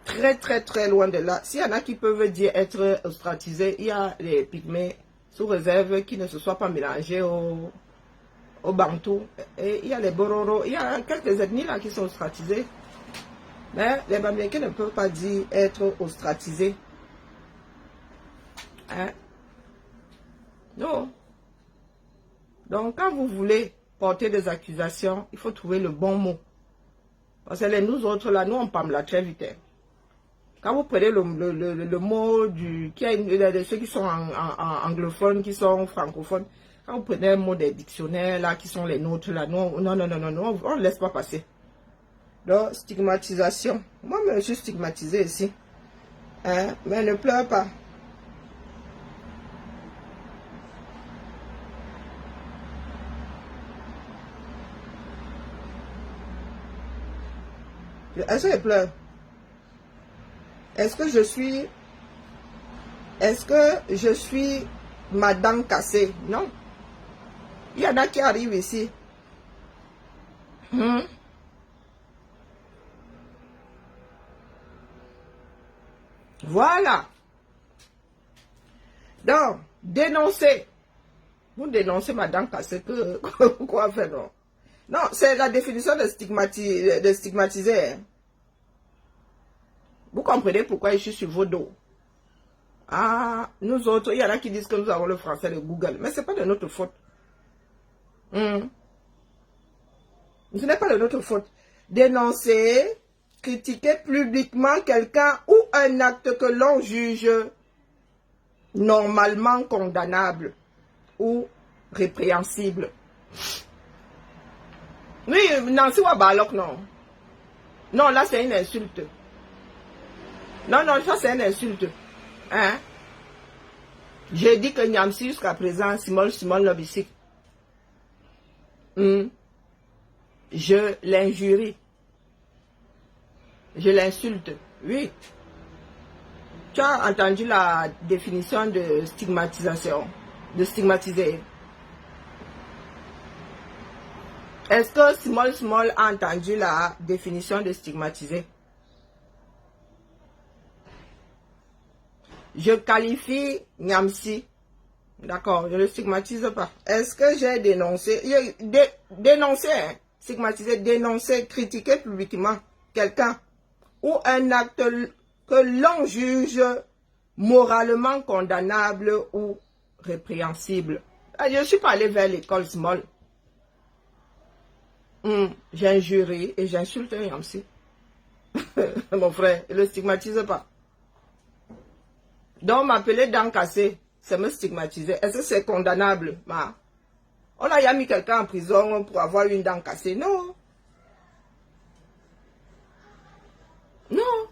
Très très très loin de là. S'il y en a qui peuvent dire être ostratisés, il y a les pygmées sous réserve qui ne se soient pas mélangés au Bantou. Et il y a les Bororo, il y a quelques ethnies là qui sont ostratisées. Mais les Bamileke ne peuvent pas dire être ostratisés. Hein? Non. Donc, quand vous voulez porter des accusations, il faut trouver le bon mot. Parce que nous autres, là, nous, on parle là très vite. Hein. Quand vous prenez le mot de ceux qui sont anglophones, qui sont francophones, quand vous prenez un mot des dictionnaires, là, qui sont les nôtres, là, non, on ne laisse pas passer. Donc, stigmatisation. Moi-même, je suis stigmatisée ici. Hein? Mais ne pleure pas. Est-ce que je pleure? Est-ce que je suis ma dent cassée? Non. Il y en a qui arrivent ici. Voilà. Donc, dénoncer. Vous dénoncez ma dent cassée, quoi faire, non? Non, c'est la définition de stigmatiser. Hein. Vous comprenez pourquoi je suis sur vos dos. Ah, nous autres, il y en a qui disent que nous avons le français de Google. Mais ce n'est pas de notre faute. Ce n'est pas de notre faute. Dénoncer, critiquer publiquement quelqu'un ou un acte que l'on juge normalement condamnable ou répréhensible. Oui, Nancy Wabalok, non. Non, là, c'est une insulte. Non, ça, c'est une insulte. Hein? J'ai dit que Niamsi, jusqu'à présent, Simon Lobisik. Je l'injurie. Je l'insulte. Oui. Tu as entendu la définition de stigmatisation, de stigmatiser. Est-ce que Small a entendu la définition de stigmatiser? Je qualifie Niamsi. D'accord, je ne le stigmatise pas. Est-ce que j'ai dénoncé? Dénoncer, hein, stigmatiser, dénoncer, critiquer publiquement quelqu'un ou un acte que l'on juge moralement condamnable ou répréhensible. Je ne suis pas allé vers l'école Small. J'injurie et j'insulte Niamsi. Mon frère, je ne le stigmatise pas. Donc, m'appeler dent cassée, c'est me stigmatiser. Est-ce que c'est condamnable? On a mis quelqu'un en prison pour avoir une dent cassée. Non. Non.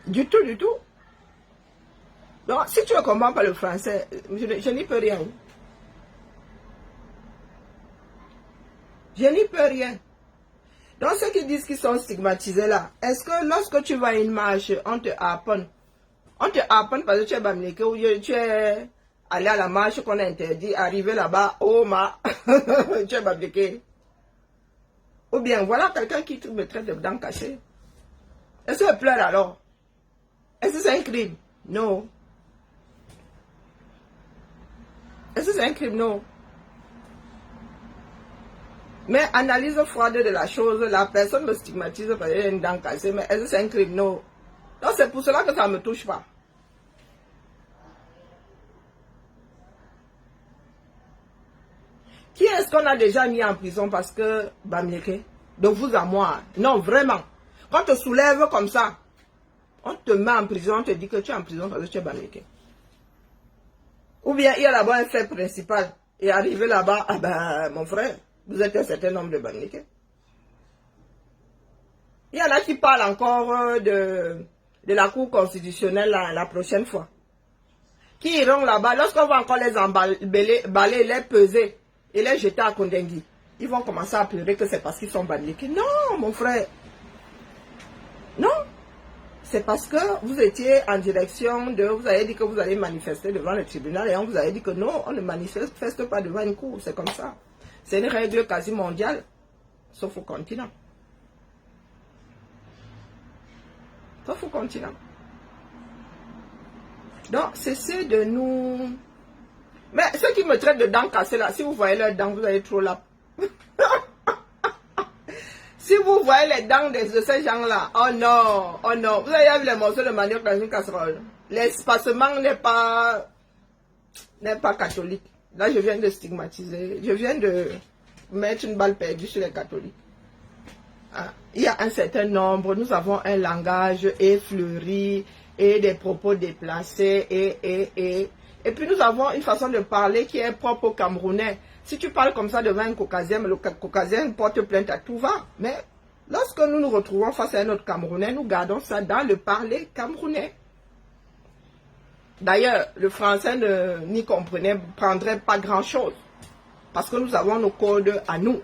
Du tout, du tout. Donc, si tu ne comprends pas le français, je n'y peux rien. Je n'y peux rien. Donc, ceux qui disent qu'ils sont stigmatisés là, est-ce que lorsque tu vas à une marche, on te harponne? On te harponne parce que tu es bamléké ou tu es allé à la marche qu'on a interdit, arrivé là-bas, oh tu es bamléké. Ou bien, voilà quelqu'un qui me traite de dents cachées. Est-ce que je pleure alors? Est-ce que c'est un crime? Non. Est-ce que c'est un crime? Non. Mais analyse froide de la chose, la personne me stigmatise parce qu'elle a une dent cassée, mais est-ce que c'est un crime? Non. Donc c'est pour cela que ça ne me touche pas. Qui est-ce qu'on a déjà mis en prison parce que Bamléké? De vous à moi? Non, vraiment. Quand on te soulève comme ça, on te met en prison, on te dit que tu es en prison parce que tu es Bamléké. Ou bien il y a là-bas un fait principal. Et arrivé là-bas, ah ben mon frère, vous êtes un certain nombre de Bamléké. Il y en a qui parlent encore de la Cour constitutionnelle la prochaine fois. Qui iront là-bas, lorsqu'on va encore les emballer, les peser et les jeter à Kondengui, ils vont commencer à pleurer que c'est parce qu'ils sont Bamléké. Non, mon frère. Non. C'est parce que vous étiez en direction de... Vous avez dit que vous allez manifester devant le tribunal et on vous avait dit que non, on ne manifeste pas devant une cour. C'est comme ça. C'est une règle quasi mondiale, sauf au continent. Sauf au continent. Donc, cessez de nous... Mais ceux qui me traitent de dents cassées là, si vous voyez leurs dents, vous allez trop là. Si vous voyez les dents de ces gens-là, oh non, oh non. Vous avez vu les morceaux de manioc dans une casserole. L'espacement n'est pas n'est pas catholique. Là, je viens de stigmatiser. Je viens de mettre une balle perdue sur les catholiques. Ah, il y a un certain nombre. Nous avons un langage effleuri et des propos déplacés. Et puis nous avons une façon de parler qui est propre aux Camerounais. Si tu parles comme ça devant un Caucasien, le Caucasien porte plainte à tout va. Mais lorsque nous nous retrouvons face à un autre Camerounais, nous gardons ça dans le parler camerounais. D'ailleurs, le français n'y prendrait pas grand-chose. Parce que nous avons nos codes à nous.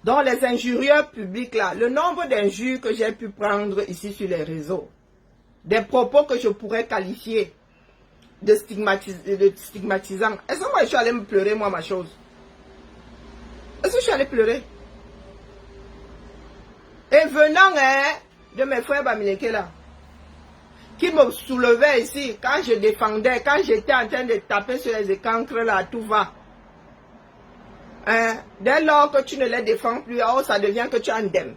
Dans les injurieux publics là, le nombre d'injures que j'ai pu prendre ici sur les réseaux, des propos que je pourrais qualifier de stigmatisants. Est-ce que moi je suis allé me pleurer moi ma chose? Est-ce que je suis allé pleurer? Et venant de mes frères Bamileke là, qui me soulevaient ici, quand je défendais, quand j'étais en train de taper sur les écancres là, tout va. Dès lors que tu ne les défends plus, oh, ça devient que tu es indemne.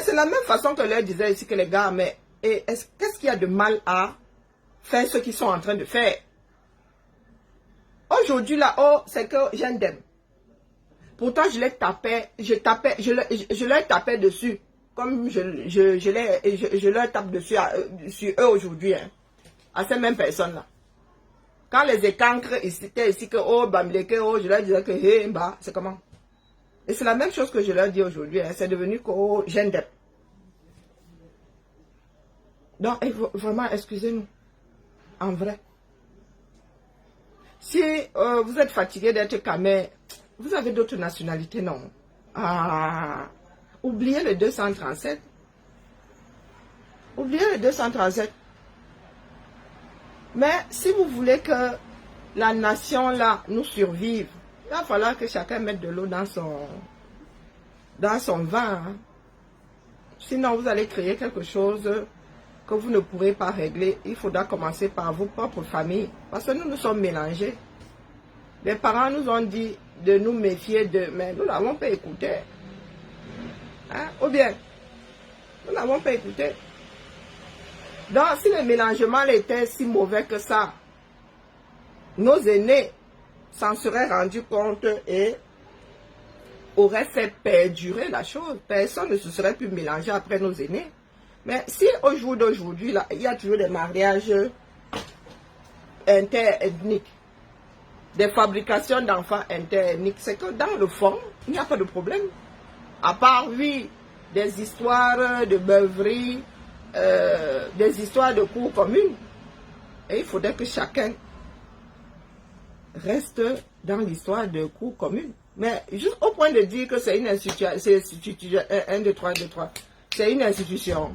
C'est la même façon que leur disait ici que les gars, mais qu'est-ce qu'il y a de mal à faire ce qu'ils sont en train de faire? Aujourd'hui là, oh, c'est que j'indemne. Pourtant, je les tapais, je leur tapais dessus. Comme je leur tape dessus sur eux aujourd'hui, hein, à ces mêmes personnes-là. Quand les écancres étaient ici que, oh, Bamileke, oh, je leur disais que, hé, bah, c'est comment? Et c'est la même chose que je leur dis aujourd'hui, hein, c'est devenu que, oh, j'indemne. Donc, vraiment, excusez-nous. En vrai. Si vous êtes fatigué d'être camé, vous avez d'autres nationalités, non? Ah, oubliez le 237. Oubliez le 237. Mais si vous voulez que la nation là nous survive, il va falloir que chacun mette de l'eau dans son vin. Hein. Sinon, vous allez créer quelque chose que vous ne pourrez pas régler. Il faudra commencer par vos propres familles. Parce que nous sommes mélangés. Les parents nous ont dit de nous méfier d'eux, mais nous n'avons pas écouté. Hein? Ou bien, nous n'avons pas écouté. Donc, si le mélangement était si mauvais que ça, nos aînés s'en seraient rendus compte et auraient fait perdurer la chose. Personne ne se serait pu mélanger après nos aînés. Mais si au jour d'aujourd'hui, il y a toujours des mariages interethniques, des fabrications d'enfants interethniques, c'est que dans le fond, il n'y a pas de problème. À part, oui, des histoires de beuverie, des histoires de cours communes. Et il faudrait que chacun reste dans l'histoire de cours communes. Mais juste au point de dire que c'est une institution, c'est une institution.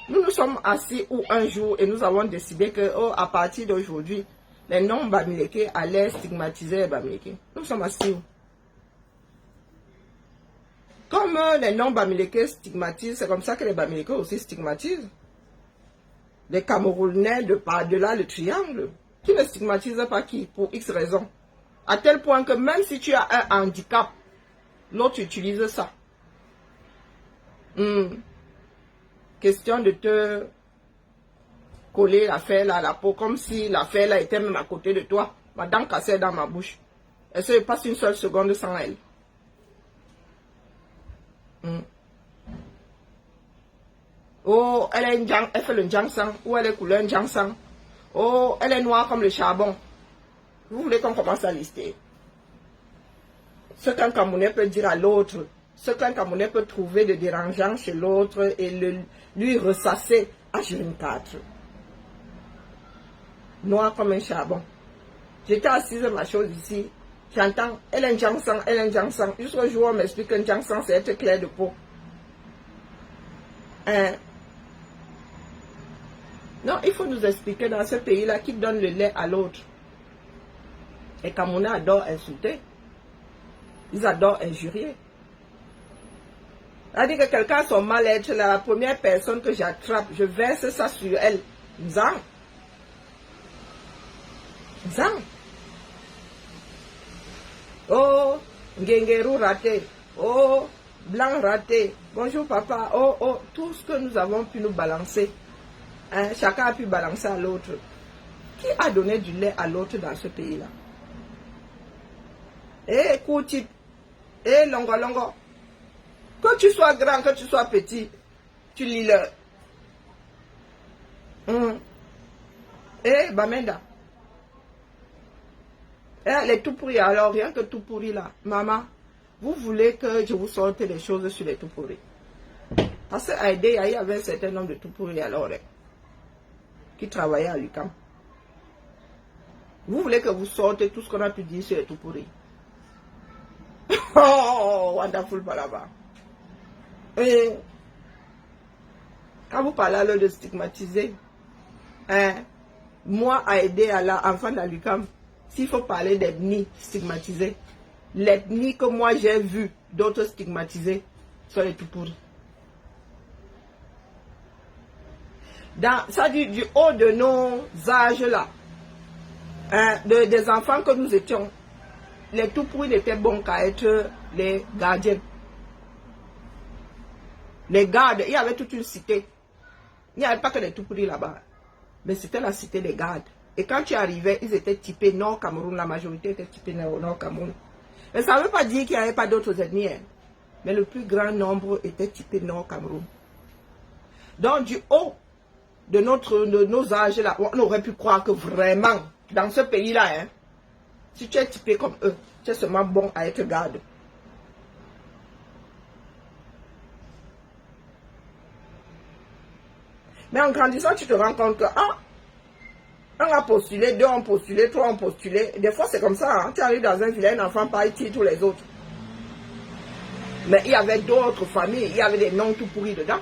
Nous nous sommes assis un jour et nous avons décidé que à partir d'aujourd'hui, les noms Bamileke allaient stigmatiser les Bamileke. Nous sommes assis où? Comme les noms Bamileke stigmatisent, c'est comme ça que les Bamileke aussi stigmatisent. Les Camerounais de par-delà le triangle, qui ne stigmatisent pas qui, pour X raisons. À tel point que même si tu as un handicap, l'autre utilise ça. Question de te coller l'affaire là à la peau, comme si l'affaire là était même à côté de toi. Ma dent cassée dans ma bouche. Elle se passe une seule seconde sans elle. Oh, elle fait le jiangsang, ou elle est couleur jiangsang. Oh, elle est noire comme le charbon. Vous voulez qu'on commence à lister? Ce qu'un Camerounais peut dire à l'autre, ce qu'un Camerounais peut trouver de dérangeant chez l'autre et lui ressasser H24. Noir comme un charbon. J'étais assise à ma chose ici. J'entends, elle est un jiangsang, elle est un jiangsang. Jusqu'au jour où on m'explique qu'un jiangsang c'est être clair de peau. Non, il faut nous expliquer dans ce pays-là qui donne le lait à l'autre. Les Camerounais adorent insulter. Ils adorent injurier. C'est-à-dire que quelqu'un a son mal-être, la première personne que j'attrape, je verse ça sur elle. Zang. Zang. Oh, Ngengeru raté. Oh, blanc raté. Bonjour papa. Oh, tout ce que nous avons pu nous balancer. Hein, chacun a pu balancer à l'autre. Qui a donné du lait à l'autre dans ce pays-là? Eh, Kouti, eh, Longo Longo. Que tu sois grand, que tu sois petit, tu lis le. Eh, Bamenda. Eh, elle est tout pourrie. Alors, rien que tout pourri là. Maman, vous voulez que je vous sorte des choses sur les tout pourris? Parce qu'à aider, il y avait un certain nombre de tout pourris alors, qui travaillaient à l'UQAM. Vous voulez que vous sortez tout ce qu'on a pu dire sur les tout pourris? Oh, wonderful Balaba. Et quand vous parlez alors de stigmatiser, hein, moi à aider à l'enfant de l'UQAM, s'il faut parler d'ethnie stigmatisée, l'ethnie que moi j'ai vu d'autres stigmatisés sont les tout pourris. Ça dit du haut de nos âges là, hein, des enfants que nous étions, les tout pourris n'étaient bons qu'à être les gardiens. Les gardes, il y avait toute une cité. Il n'y avait pas que les tout pourris là-bas. Mais c'était la cité des gardes. Et quand tu arrivais, ils étaient typés Nord Cameroun. La majorité était typée Nord Cameroun. Mais ça ne veut pas dire qu'il n'y avait pas d'autres ethnies. Hein. Mais le plus grand nombre était typé Nord Cameroun. Donc du haut de nos âges là, on aurait pu croire que vraiment, dans ce pays-là, hein, si tu es typé comme eux, tu es seulement bon à être garde. Mais en grandissant, tu te rends compte que, ah, un a postulé, deux ont postulé, trois ont postulé. Des fois, c'est comme ça. Hein. Tu arrives dans un village, un enfant parle, tire tous les autres. Mais il y avait d'autres familles, il y avait des noms tout pourris dedans.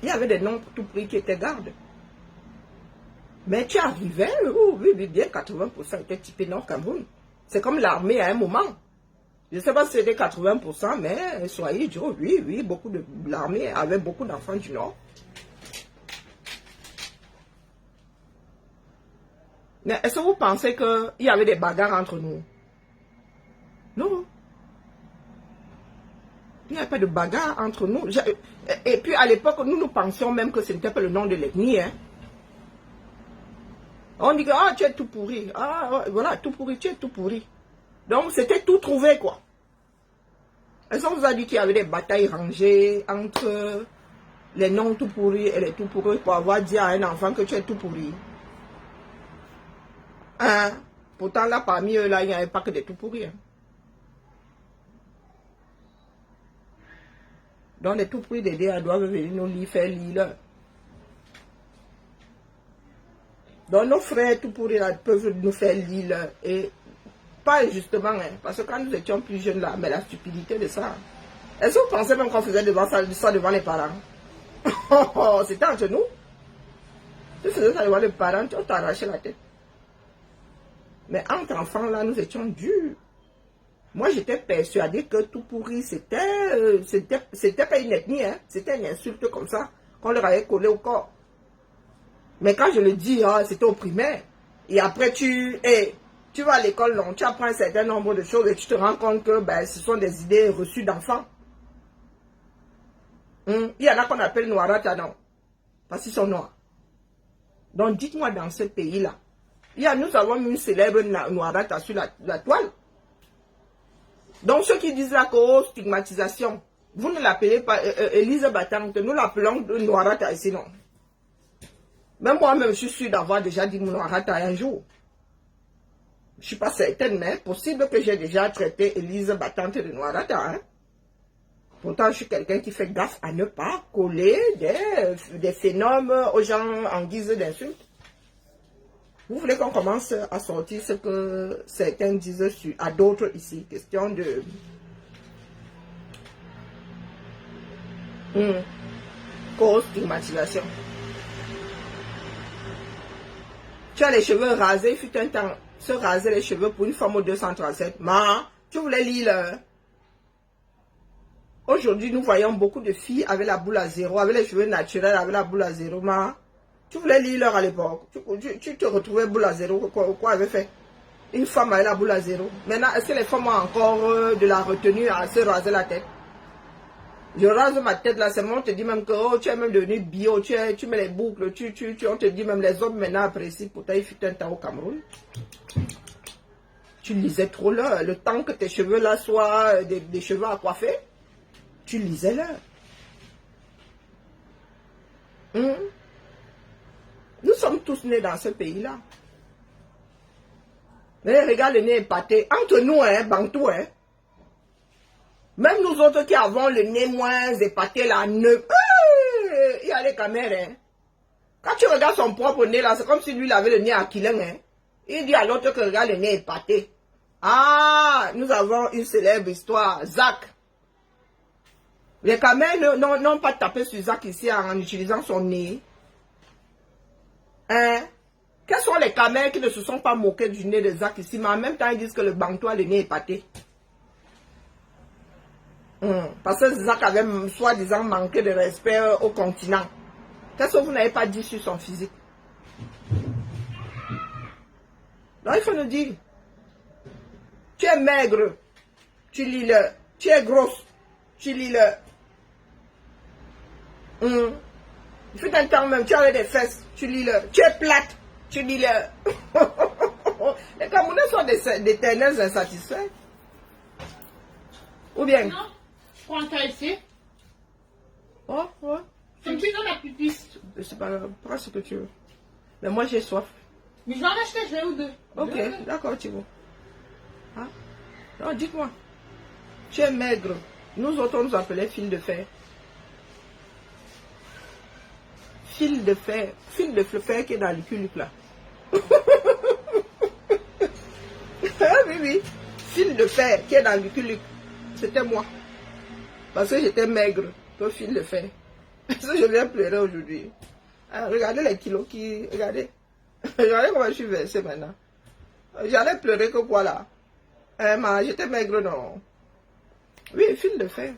Il y avait des noms tout pourris qui étaient gardes. Mais tu arrivais, oui, bien 80% étaient typés Nord Cameroun. C'est comme l'armée à un moment. Je ne sais pas si c'était 80%, mais soyez Dieu, oui, beaucoup de l'armée avait beaucoup d'enfants du Nord. Mais est-ce que vous pensez qu'il y avait des bagarres entre nous? Non. Il n'y avait pas de bagarre entre nous. Et puis à l'époque, nous pensions même que ce n'était pas le nom de l'ethnie. Hein. On dit que ah, tu es tout pourri. Ah, voilà, tout pourri, tu es tout pourri. Donc c'était tout trouvé, quoi. Est-ce qu'on vous a dit qu'il y avait des batailles rangées entre les noms tout pourris et les tout pourris pour avoir dit à un enfant que tu es tout pourri? Hein? Pourtant, là, parmi eux, là, il n'y avait pas que des tout pourris. Hein. Donc, les tout pourris d'aider doivent venir nous lire, faire lire. Donc, nos frères tout pourris là, peuvent nous faire lire. Et pas justement, hein, parce que quand nous étions plus jeunes là, mais la stupidité de ça. Est-ce que vous pensez même qu'on faisait ça devant les parents? C'était entre nous. Tu faisais ça devant les parents, tu t'arrachais la tête. Mais entre enfants là, nous étions durs. Moi, j'étais persuadée que tout pourri, c'était pas une ethnie, hein, c'était une insulte comme ça, qu'on leur avait collé au corps. Mais quand je le dis, hein, c'était au primaire. Et après, tu vas à l'école, non, tu apprends un certain nombre de choses et tu te rends compte que ben, ce sont des idées reçues d'enfants. Il y en a qu'on appelle Noirata, non, parce qu'ils sont noirs. Donc, dites-moi dans ce pays-là, nous avons une célèbre Noirata sur la toile. Donc, ceux qui disent là que oh, stigmatisation, vous ne l'appelez pas Elise Batante, nous l'appelons Noirata ici, non. Même moi-même, je suis sûre d'avoir déjà dit mon Noirata un jour. Je ne suis pas certaine, mais possible que j'ai déjà traité Elise Batante de Noirata. Hein. Pourtant, je suis quelqu'un qui fait gaffe à ne pas coller des phénomènes aux gens en guise d'insulte. Vous voulez qu'on commence à sortir ce que certains disent à d'autres ici. Question de... cause stigmatisation. Tu as les cheveux rasés, il fut un temps, se raser les cheveux pour une femme au 237. Ma, tu voulais lire. Aujourd'hui, nous voyons beaucoup de filles avec la boule à zéro, avec les cheveux naturels, avec la boule à zéro. Ma, tu voulais lire à l'époque. Tu te retrouvais boule à zéro. Quoi avait fait? Une femme avec la boule à zéro. Maintenant, est-ce que les femmes ont encore de la retenue à se raser la tête? Je rase ma tête là, c'est moi, on te dit même que oh, tu es même devenu bio, tu mets les boucles, on te dit même les hommes maintenant apprécient, pourtant il fut un temps au Cameroun. Tu lisais trop là, le temps que tes cheveux là soient des cheveux à coiffer, tu lisais là. Nous sommes tous nés dans ce pays-là. Mais regarde le nez épaté. Entre nous, hein, Bantou, hein. Même nous autres qui avons le nez moins épaté, là, il y a les caméras, hein. Quand tu regardes son propre nez, là, c'est comme si lui, il avait le nez aquilin, hein. Il dit à l'autre que regarde le nez épaté. Ah, nous avons une célèbre histoire. Zach. Les caméras n'ont pas tapé sur Zach ici en utilisant son nez. Hein? Quels sont les caméras qui ne se sont pas moqués du nez de Zach ici, mais en même temps, ils disent que le Bantou a le nez épaté. Parce que Zach avait soi-disant manqué de respect au continent. Qu'est-ce que vous n'avez pas dit sur son physique? Donc il faut nous dire, tu es maigre, tu lis le. Tu es grosse, tu lis le. Il fait un temps même, tu avais des fesses, tu lis le. Tu es plate, tu lis le. Les Camerounais sont d'éternels insatisfaits. Ou bien? Non, je prends un cas ici. Oh, ouais. C'est plus dans la pupisse. C'est pas grave, prends ce que tu veux. Mais moi j'ai soif. Mais je vais en acheter, je vais ou deux. Ok, d'accord, Thibaut. Hein? Non, dites-moi. Tu es maigre. Nous autres, on nous appelait fil de fer. Fil de fer. Fil de fer qui est dans le culuc là. Oui, oui. Fil de fer qui est dans le culuc. C'était moi. Parce que j'étais maigre. Que fil de fer. Ça, je viens pleurer aujourd'hui. Ah, regardez les kilos qui... Regardez. Regardez comment je suis versée maintenant. J'allais pleurer que quoi là. J'étais maigre, non. Oui, fil de fer.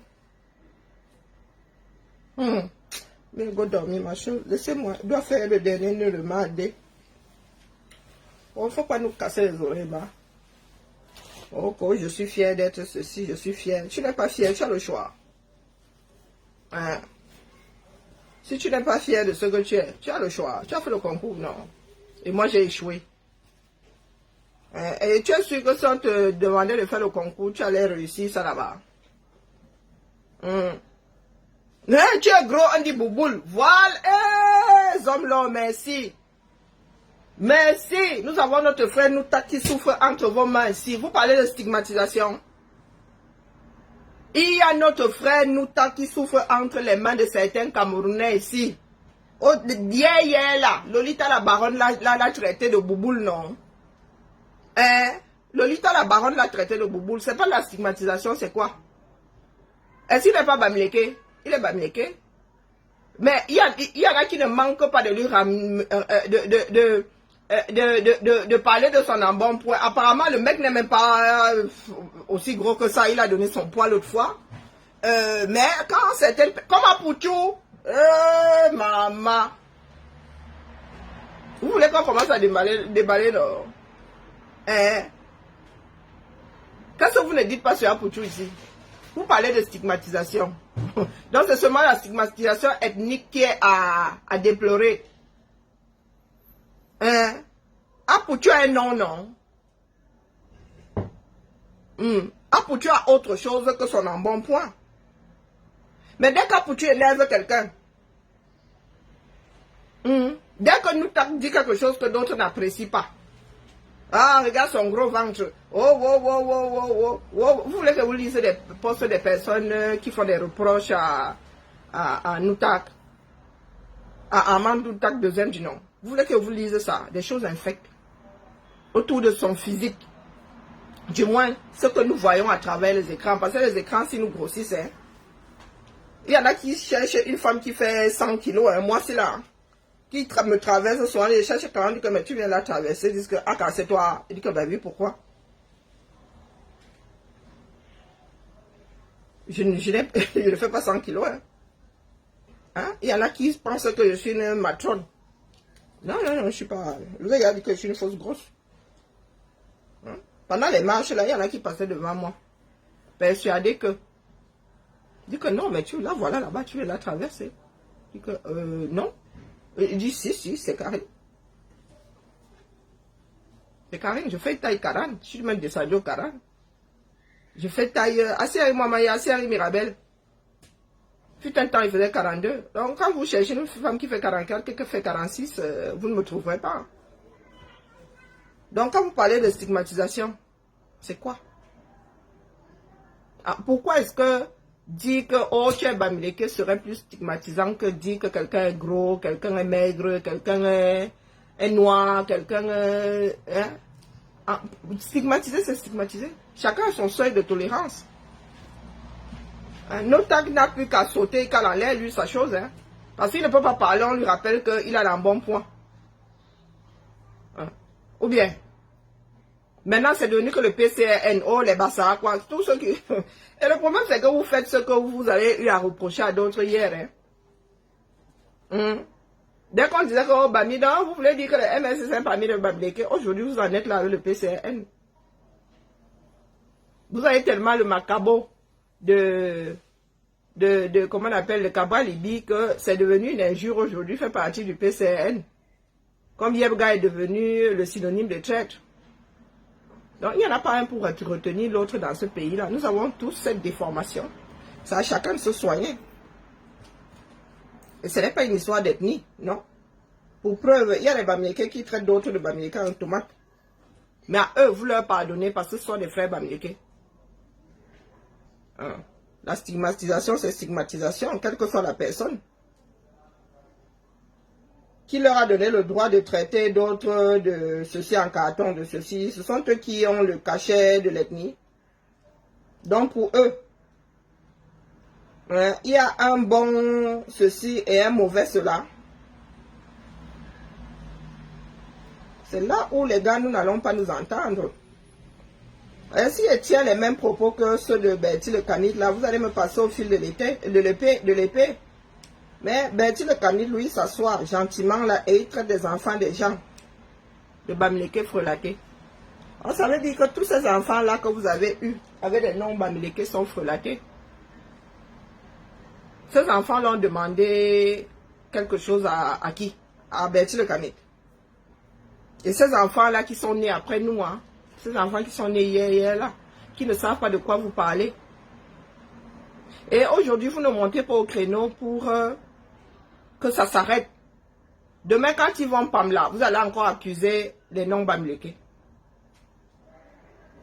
Mais go dormir, machin. Laissez-moi. Je dois faire le dernier nœud de mardi. Il ne faut pas nous casser les oreilles, bah. Oh, je suis fière d'être ceci, je suis fière. Tu n'es pas fière, tu as le choix. Hein? Si tu n'es pas fier de ce que tu as le choix. Tu as fait le concours, non. Et moi, j'ai échoué. Et tu es sûr que si on te demandait de faire le concours, tu allais réussir ça là-bas. Tu es gros, on dit bouboule. Voilà. Hommes là, merci. Merci. Nous avons notre frère Nouta qui souffre entre vos mains ici. Vous parlez de stigmatisation. Il y a notre frère Nouta qui souffre entre les mains de certains Camerounais ici. Oh, hier là, Lolita la baronne l'a traité de bouboule, non? Lolita la baronne l'a traité de bouboule. C'est pas la stigmatisation, c'est quoi? Est-ce qu'il n'est pas bamléqué? Il est bamléqué. Mais il y en a qui ne manquent pas de lui de parler de son embonpoint. Apparemment, le mec n'est même pas aussi gros que ça. Il a donné son poids l'autre fois. Mais quand certaines... Comme à Pouchou. Maman. Vous voulez qu'on commence à déballer non? Qu'est-ce que vous ne dites pas sur Apouchou ici? Vous parlez de stigmatisation. Donc c'est seulement la stigmatisation ethnique qui est à déplorer. Apouchou a un nom, non? Apouchou a autre chose que son embonpoint. Mais dès qu'Apouchou énerve quelqu'un, dès que nous dit quelque chose que d'autres n'apprécient pas, ah, regarde son gros ventre. Oh. Vous voulez que vous lisez des posts des personnes qui font des reproches à Noutak, à Amandou Tak deuxième du nom. Vous voulez que vous lisez ça, des choses infectes autour de son physique. Du moins, ce que nous voyons à travers les écrans. Parce que les écrans, si nous grossissent, il y en a qui cherchent une femme qui fait 100 kilos. Moi, c'est là. Qui me traverse souvent, ils cherchent quand on dit que mais tu viens la traverser, ils disent que ah c'est toi, il dit que bah oui, pourquoi? Je ne fais pas 100 kilos. Il y en a qui pensent que je suis une matrone. Non, je ne suis pas. Vous avez dit que je suis une fausse grosse. Pendant les marches là, il y en a qui passaient devant moi, persuadés que Il dit que non, mais tu la voilà là-bas, tu l'as traversée. Il dit que non. Il dit si, c'est Karine. C'est Karine, je fais taille 40. Je suis même descendu au 40. Je fais taille Asseri Moumaya, Asseri Mirabel. Fut un temps, il faisait 42. Donc, quand vous cherchez une femme qui fait 44, qui fait 46, vous ne me trouverez pas. Donc, quand vous parlez de stigmatisation, c'est quoi? Ah, pourquoi est-ce que dire que oh, tu es bamileke serait plus stigmatisant que dire que quelqu'un est gros, quelqu'un est maigre, quelqu'un est noir, quelqu'un est... Hein? Ah, stigmatiser, c'est stigmatiser. Chacun a son seuil de tolérance. Notak n'a plus qu'à sauter, qu'à l'air, lui, sa chose. Hein? Parce qu'il ne peut pas parler, on lui rappelle qu'il a un bon point. Hein? Ou bien, maintenant, c'est devenu que le PCRNO, les Bassara, quoi. Tout ce qui... Et le problème, c'est que vous faites ce que vous avez eu à reprocher à d'autres hier. Hein? Dès qu'on disait que, oh, Bamida, vous voulez dire que le MS, c'est un parmi de Bamileke. Aujourd'hui, vous en êtes là avec le PCRN. Vous avez tellement le macabo de comment on appelle, le Cabral Libi, que c'est devenu une injure aujourd'hui, fait partie du PCRN. Comme Yebga est devenu le synonyme de traître. Donc, il n'y en a pas un pour retenir l'autre dans ce pays-là. Nous avons tous cette déformation. Ça a chacun de se soigner. Et ce n'est pas une histoire d'ethnie, non. Pour preuve, il y a les Bamileke qui traitent d'autres de Bamileke en tomate. Mais à eux, vous leur pardonnez parce que ce sont des frères Bamileke. Hein? La stigmatisation, c'est stigmatisation, quelle que soit la personne. Qui leur a donné le droit de traiter d'autres de ceci en carton, de ceci? Ce sont eux qui ont le cachet de l'ethnie. Donc pour eux, il y a un bon ceci et un mauvais cela. C'est là où les gars, nous n'allons pas nous entendre. Si je tiens les mêmes propos que ceux de Bertie le Canide, là, vous allez me passer au fil de l'épée. Mais Bertie le Canide, lui, s'assoit gentiment là et il traite des enfants des gens. De Bamileke frelatés. Alors, ça veut dire que tous ces enfants-là que vous avez eus, avec des noms Bamileke, sont frelatés. Ces enfants l'ont demandé quelque chose à qui? À Bertie le Canide. Et ces enfants-là qui sont nés après nous, hein, ces enfants qui sont nés hier, là, qui ne savent pas de quoi vous parlez. Et aujourd'hui, vous ne montez pas au créneau pour que ça s'arrête. Demain, quand ils vont Pamela, vous allez encore accuser les non-Bamileke.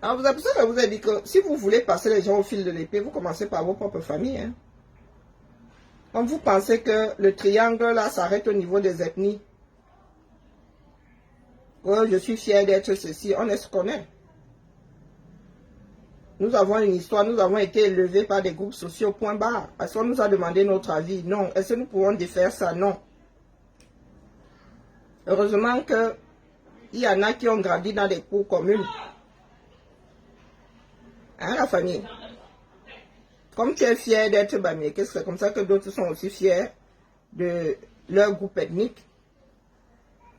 Alors, vous avez pour ça que je vous ai dit que si vous voulez passer les gens au fil de l'épée, vous commencez par vos propres familles. Hein. Comme vous pensez que le triangle, là, s'arrête au niveau des ethnies. Oh, je suis fier d'être ceci, on est ce qu'on est. Nous avons une histoire, nous avons été élevés par des groupes sociaux, point barre. Est-ce qu'on nous a demandé notre avis? Non. Est-ce que nous pouvons défaire ça? Non. Heureusement qu'il y en a qui ont grandi dans des cours communes. Hein, la famille? Comme tu es fier d'être Bamileke, c'est comme ça que d'autres sont aussi fiers de leur groupe ethnique.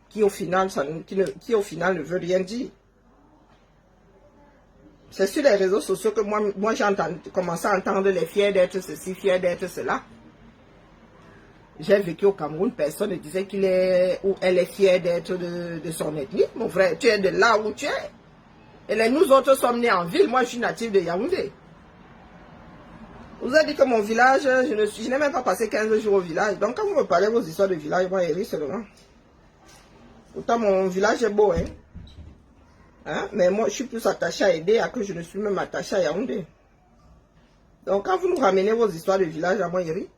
Qui au final ne veut rien dire. C'est sur les réseaux sociaux que moi j'ai commencé à entendre les fiers d'être ceci, fiers d'être cela. J'ai vécu au Cameroun, personne ne disait qu'il est ou elle est fière d'être de son ethnie. Mon frère, tu es de là où tu es. Et nous autres sommes nés en ville, moi je suis natif de Yaoundé. Vous avez dit que mon village, je n'ai même pas passé 15 jours au village. Donc quand vous me parlez de vos histoires de village, moi je ris seulement. Pourtant, mon village est beau, hein? Mais moi, je suis plus attaché à aider à que je ne suis même attaché à Yaoundé. Donc, quand vous nous ramenez vos histoires de village à Moyeri,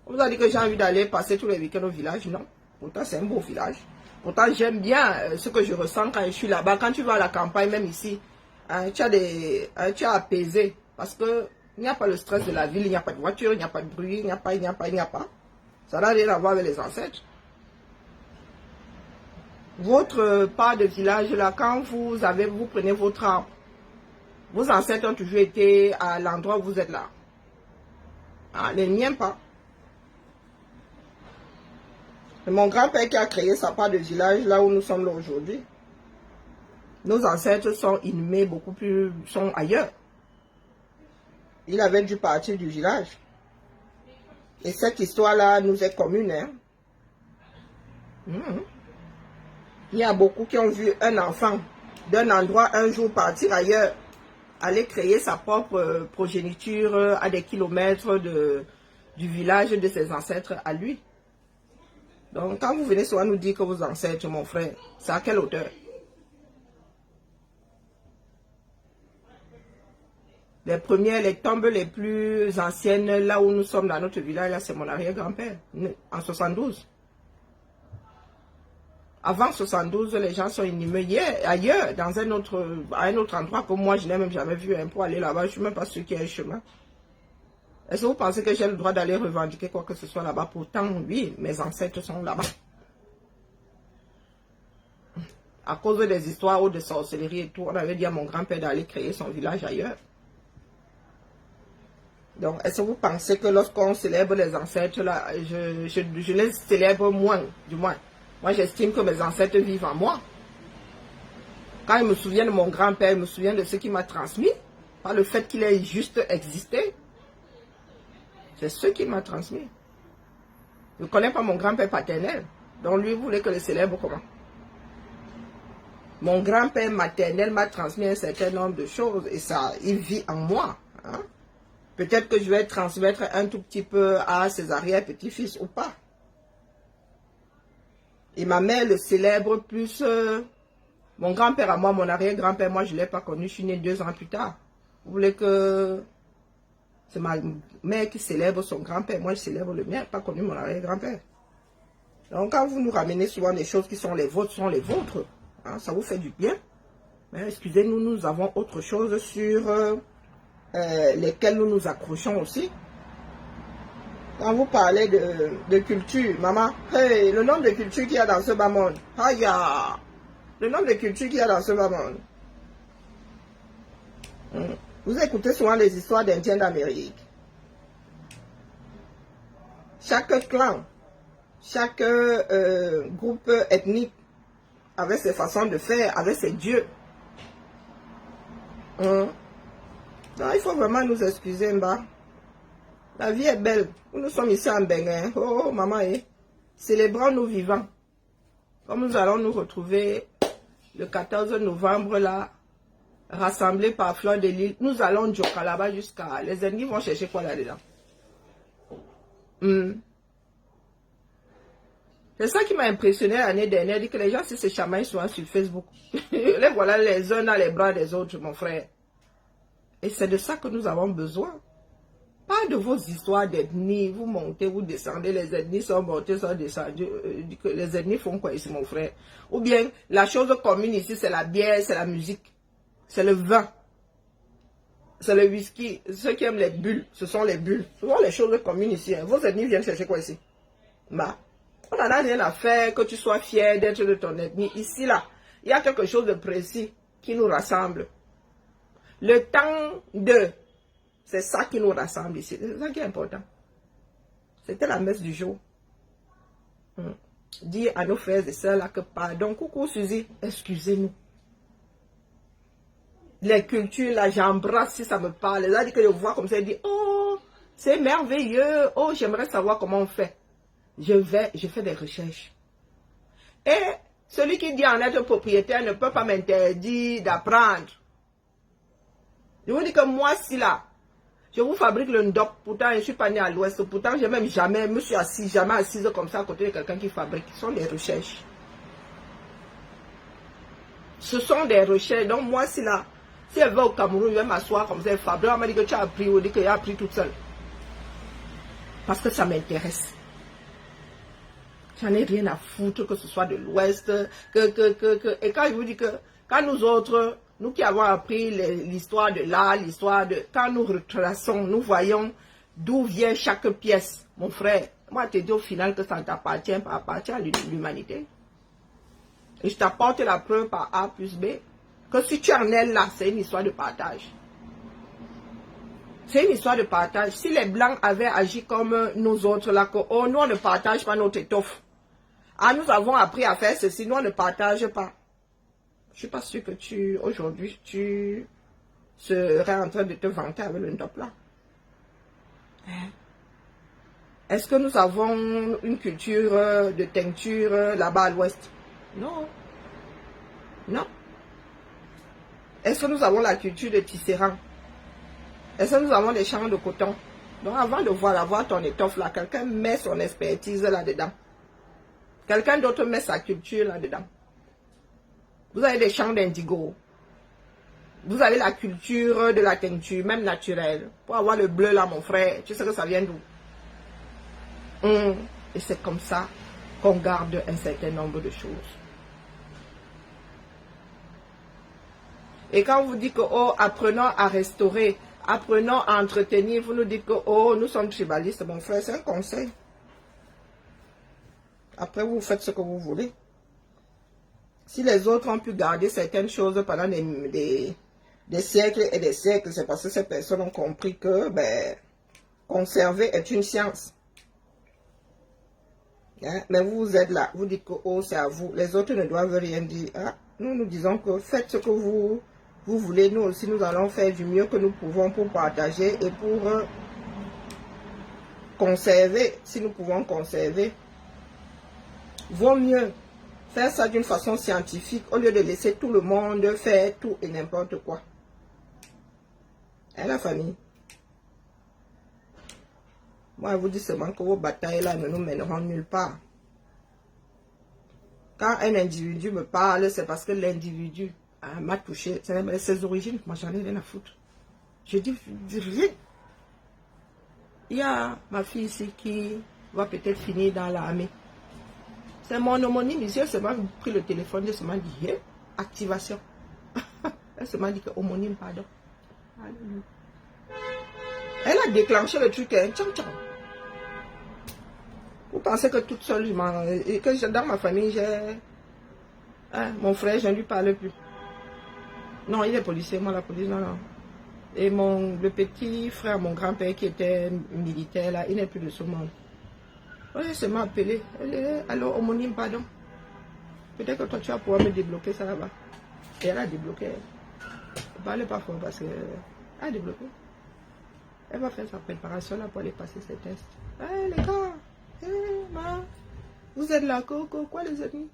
on vous a dit que j'ai envie d'aller passer tous les week-ends au village. Non. Pourtant, c'est un beau village. Pourtant, j'aime bien ce que je ressens quand je suis là-bas. Quand tu vas à la campagne, même ici, tu as apaisé. Parce que il n'y a pas le stress de la ville, il n'y a pas de voiture, il n'y a pas de bruit, il n'y a pas. Ça n'a rien à voir avec les ancêtres. Votre part de village, là, quand vous prenez votre arbre, vos ancêtres ont toujours été à l'endroit où vous êtes là. Ah, les miens pas. C'est mon grand-père qui a créé sa part de village là où nous sommes là aujourd'hui. Nos ancêtres sont inhumés sont ailleurs. Il avait dû partir du village. Et cette histoire-là nous est commune. Hein? Il y a beaucoup qui ont vu un enfant d'un endroit un jour partir ailleurs, aller créer sa propre progéniture à des kilomètres du village de ses ancêtres à lui. Donc quand vous venez souvent nous dire que vos ancêtres, mon frère, c'est à quelle hauteur? Les premières, les tombes les plus anciennes, là où nous sommes dans notre village, là c'est mon arrière-grand-père, en 72. Avant 72, les gens sont inhumés ailleurs, à un autre endroit que moi je n'ai même jamais vu. Hein, pour aller là-bas, je ne suis même pas sûr qu'il y ait un chemin. Est-ce que vous pensez que j'ai le droit d'aller revendiquer quoi que ce soit là-bas? Pourtant, oui, mes ancêtres sont là-bas. À cause des histoires ou de sorcellerie et tout, on avait dit à mon grand-père d'aller créer son village ailleurs. Donc, est-ce que vous pensez que lorsqu'on célèbre les ancêtres, là, je les célèbre moins, du moins. Moi, j'estime que mes ancêtres vivent en moi. Quand je me souviens de mon grand-père, je me souviens de ce qu'il m'a transmis, pas le fait qu'il ait juste existé. C'est ce qu'il m'a transmis. Je ne connais pas mon grand-père paternel. Donc, lui, vous voulez que je le célèbre comment? Mon grand-père maternel m'a transmis un certain nombre de choses et ça, il vit en moi. Hein? Peut-être que je vais transmettre un tout petit peu à ses arrière-petits-fils ou pas. Et ma mère le célèbre plus. Mon grand-père à moi, mon arrière-grand-père, moi je ne l'ai pas connu, je suis née 2 ans plus tard. Vous voulez que c'est ma mère qui célèbre son grand-père, moi je célèbre le mien, pas connu mon arrière-grand-père. Donc quand vous nous ramenez souvent des choses qui sont les vôtres, sont les vôtres, hein, ça vous fait du bien. Mais excusez-nous, nous avons autre chose sur lesquelles nous nous accrochons aussi. Quand vous parlez de culture, maman, hey, le nombre de cultures qu'il y a dans ce bas monde, aïe, le nombre de cultures qu'il y a dans ce bas monde. Vous écoutez souvent les histoires d'Indiens d'Amérique. Chaque clan, chaque groupe ethnique avait ses façons de faire, avait ses dieux. Donc, il faut vraiment nous excuser, Mba. La vie est belle. Nous sommes ici en Bénin. Oh, maman, célébrons nos vivants. Comme nous allons nous retrouver le 14 novembre, là, rassemblés par Fleur de Lille. Nous allons Djoka là-bas jusqu'à... Les ennemis vont chercher quoi là-dedans? C'est ça qui m'a impressionné l'année dernière. Dit que les gens, si se chamaillent souvent sur Facebook. Les voilà les uns dans les bras des autres, mon frère. Et c'est de ça que nous avons besoin. Pas de vos histoires d'ethnie, vous montez, vous descendez, les ethnies sont montées, sont descendues. Les ethnies font quoi ici, mon frère? Ou bien, la chose commune ici, c'est la bière, c'est la musique, c'est le vin, c'est le whisky. Ceux qui aiment les bulles, ce sont les bulles. Ce sont les choses communes ici. Hein. Vos ethnies viennent chercher quoi ici? Bah, on n'en a rien à faire, que tu sois fier d'être de ton ethnie. Ici, là, il y a quelque chose de précis qui nous rassemble. Le temps de... C'est ça qui nous rassemble ici. C'est ça qui est important. C'était la messe du jour. Dire à nos frères et sœurs là que pardon, coucou Suzy, excusez-nous. Les cultures là, j'embrasse si ça me parle. Là, dit que je vois comme ça, je dis, oh, c'est merveilleux. Oh, j'aimerais savoir comment on fait. Je fais des recherches. Et celui qui dit en être propriétaire ne peut pas m'interdire d'apprendre. Je vous dis que moi, si là, je vous fabrique le ndop, pourtant je ne suis pas né à l'ouest, pourtant je même jamais me suis jamais assise comme ça à côté de quelqu'un qui fabrique. Ce sont des recherches. Ce sont des recherches. Donc moi si là, si elle va au Cameroun, je vais m'asseoir comme ça, elle fabrique. Elle m'a dit que tu as appris, ou dit qu'elle a appris toute seule. Parce que ça m'intéresse. J'en ai rien à foutre que ce soit de l'ouest, Et quand je vous dis que, quand nous autres, nous qui avons appris l'histoire de l'art, l'histoire de... Quand nous retraçons, nous voyons d'où vient chaque pièce. Mon frère, moi, je te dis au final que ça ne t'appartient pas, appartient à l'humanité. Et je t'apporte la preuve par A plus B, que si tu en es là, c'est une histoire de partage. C'est une histoire de partage. Si les Blancs avaient agi comme nous autres là, que oh, nous on ne partage pas notre étoffe. Ah, nous avons appris à faire ceci, nous on ne partage pas. Je ne suis pas sûre que aujourd'hui, tu serais en train de te vanter avec le top là. Est-ce que nous avons une culture de teinture là-bas à l'ouest? Non. Non. Est-ce que nous avons la culture de tisserand? Est-ce que nous avons des champs de coton? Donc avant de voir ton étoffe là, quelqu'un met son expertise là-dedans. Quelqu'un d'autre met sa culture là-dedans. Vous avez des champs d'indigo. Vous avez la culture de la teinture, même naturelle. Pour avoir le bleu là, mon frère, tu sais que ça vient d'où? Et c'est comme ça qu'on garde un certain nombre de choses. Et quand vous dites que, oh, apprenons à restaurer, apprenons à entretenir, vous nous dites que, oh, nous sommes tribalistes, mon frère, c'est un conseil. Après, vous faites ce que vous voulez. Si les autres ont pu garder certaines choses pendant des siècles et des siècles, c'est parce que ces personnes ont compris que, ben, conserver est une science. Hein? Mais vous êtes là, vous dites que, oh, c'est à vous. Les autres ne doivent rien dire. Hein? Nous disons que faites ce que vous voulez. Nous aussi, nous allons faire du mieux que nous pouvons pour partager et pour conserver. Si nous pouvons conserver, vaut mieux faire ça d'une façon scientifique au lieu de laisser tout le monde faire tout et n'importe quoi. Hein, la famille? Moi, je vous dis seulement que vos batailles là ne nous mèneront nulle part. Quand un individu me parle, c'est parce que l'individu m'a touché. Ses origines, moi j'en ai rien à foutre. Je dis rien. Il y a ma fille ici qui va peut-être finir dans l'armée. C'est mon homonyme ici, elle se m'a pris le téléphone, elle se m'a dit, hey, activation. Elle se m'a dit que homonyme, pardon. Elle a déclenché le truc, hein, tcham, tcham. Vous pensez que toute seule, que dans ma famille, j'ai... Hein, mon frère, je ne lui parle plus. Non, il est policier, moi la police, non, non. Et le petit frère, mon grand-père qui était militaire, là, il n'est plus de ce monde. Elle se m'a appelé. Alors, homonyme, pardon. Peut-être que toi, tu vas pouvoir me débloquer ça là-bas. Et elle a débloqué. Ne parlez pas fort parce que... Elle a débloqué. Elle va faire sa préparation là pour aller passer ses tests. Hey, les gars, vous êtes là, quoi les amis?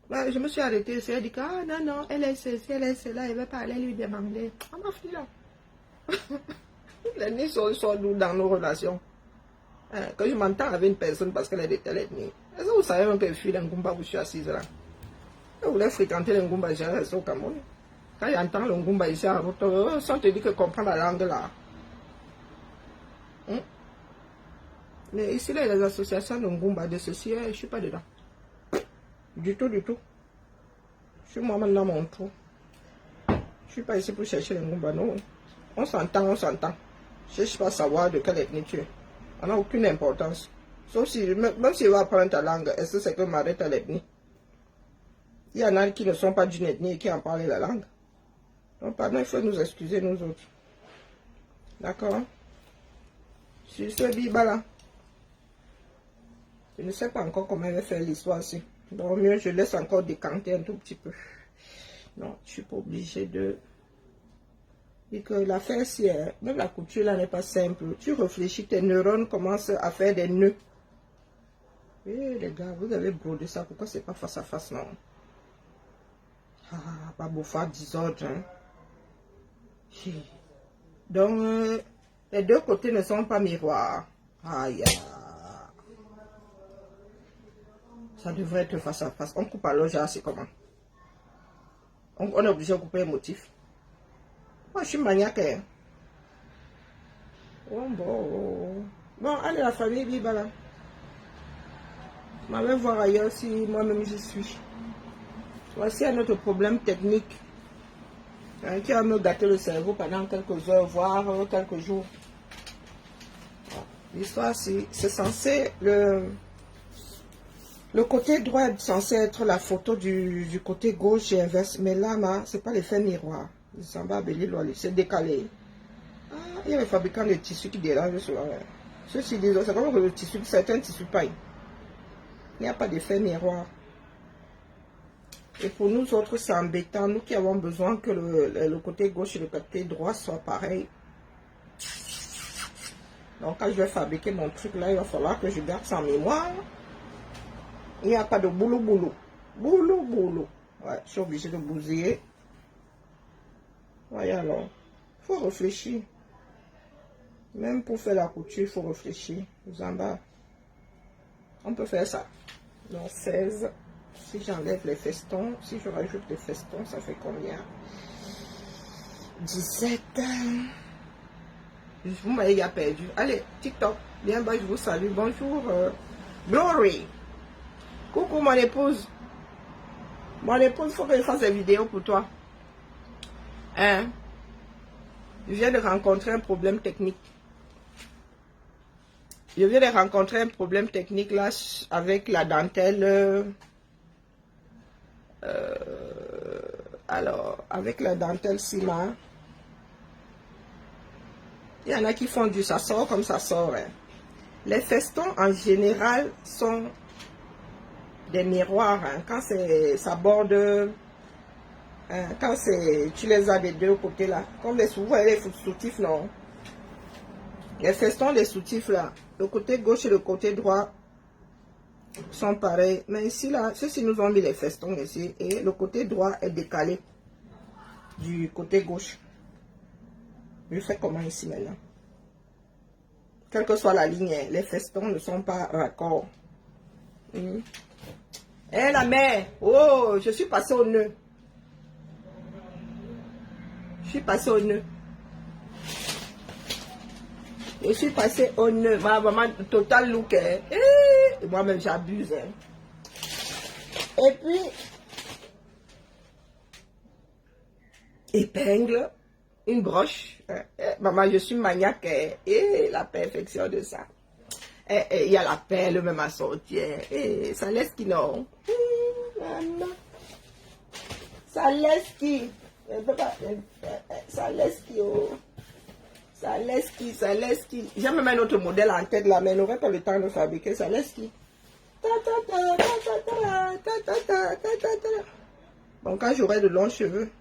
Bah, je me suis arrêtée. Elle dit que, ah non, non, elle est ceci, elle est cela, elle va pas aller lui demander. Ah, ma fille là. Les nids sont nous dans nos relations. Quand je m'entends avec une personne parce qu'elle est de telle ethnie, est-ce que vous savez même que je suis dans le Ngumba où je suis assise là? Je voulais fréquenter le Ngumba, j'ai resté au Cameroun. Quand j'entends le Ngumba ici en route, sans te dire que comprendre la langue là. Mais ici, là, les associations de Ngumba, de ceci, je ne suis pas dedans. Du tout, du tout. Je suis moi-même dans mon trou. Je ne suis pas ici pour chercher les Ngumba, non. On s'entend, on s'entend. Je ne cherche pas à savoir de quelle ethnie tu es. On n'a aucune importance. Sauf si, même si tu vas apprendre ta langue, est-ce que c'est que m'arrête à l'ethnie? Il y en a qui ne sont pas d'une ethnie et qui en parlent la langue. Donc, pardon, il faut nous excuser, nous autres. D'accord? Sur ce biba là. Je ne sais pas encore comment elle va faire l'histoire ici. Donc mieux, je laisse encore décanter un tout petit peu. Non, je ne suis pas obligée de... Et que l'affaire, si même la couture là n'est pas simple. Tu réfléchis, tes neurones commencent à faire des nœuds. Eh les gars, vous avez brodé ça. Pourquoi c'est pas face à face, non? Ah, pas beau faire 10 ordres. Hein? Donc, les deux côtés ne sont pas miroirs. Aïe, aïe. Ça devrait être face à face. On coupe à l'oge, c'est comment? On est obligé de couper un motif. Moi, je suis maniaque. Hein? Oh, bon, allez, la famille, vive là. Je vais voir ailleurs si moi-même j'y suis. Voici un autre problème technique hein, qui va me gâter le cerveau pendant quelques heures, voire quelques jours. L'histoire, c'est censé... Le côté droit est censé être la photo du côté gauche et inverse. Mais là, c'est pas l'effet miroir. C'est décalé. Ah, il y a les fabricants de tissus qui dérangent cela. Ceux-ci disent, c'est comme le tissu, certains tissus paillent. Il n'y a pas d'effet miroir. Et pour nous autres, c'est embêtant. Nous qui avons besoin que le côté gauche et le côté droit soient pareils. Donc, quand je vais fabriquer mon truc là, il va falloir que je garde ça en mémoire. Il n'y a pas de boulot, boulot. Boulot, boulot. Ouais, je suis obligée de bousiller. Voyez alors. Il faut réfléchir. Même pour faire la couture, il faut réfléchir. Vous en bas. On peut faire ça. Donc, 16. Si j'enlève les festons, si je rajoute les festons, ça fait combien? 17. Vous m'avez déjà perdu. Allez, TikTok. Bien bas, je vous salue. Bonjour. Glory. Coucou mon épouse. Mon épouse, il faut que je fasse des vidéos pour toi. Hein? Je viens de rencontrer un problème technique. Je viens de rencontrer un problème technique là avec la dentelle. Alors, avec la dentelle Sima. Il y en a qui font du ça sort comme ça sort. Hein. Les festons en général sont des miroirs. Hein. Quand ça borde, hein, quand tu les as des deux côtés là. Comme les soutifs, non. Les festons des soutifs là, le côté gauche et le côté droit sont pareils. Mais ici là, ceux-ci nous ont mis les festons ici. Et le côté droit est décalé du côté gauche. Je fais comment ici maintenant? Quelle que soit la ligne, les festons ne sont pas raccords. Eh la mère! Oh, je suis passée au nœud. Je suis passée au nœud. Je suis passée au nœud. Ma maman, total look. Hein. Et moi-même, j'abuse. Hein. Et puis, épingle. Une broche. Maman, je suis maniaque. Et la perfection de ça. Il y a la perle même à sortir. Ça laisse qui non. Ça laisse qui. Ça laisse qui. Oh. Ça laisse qui. Ça laisse qui. J'ai même un autre modèle en tête là, mais elle n'aurait pas le temps de fabriquer. Ça laisse qui. Bon, quand j'aurai de longs cheveux.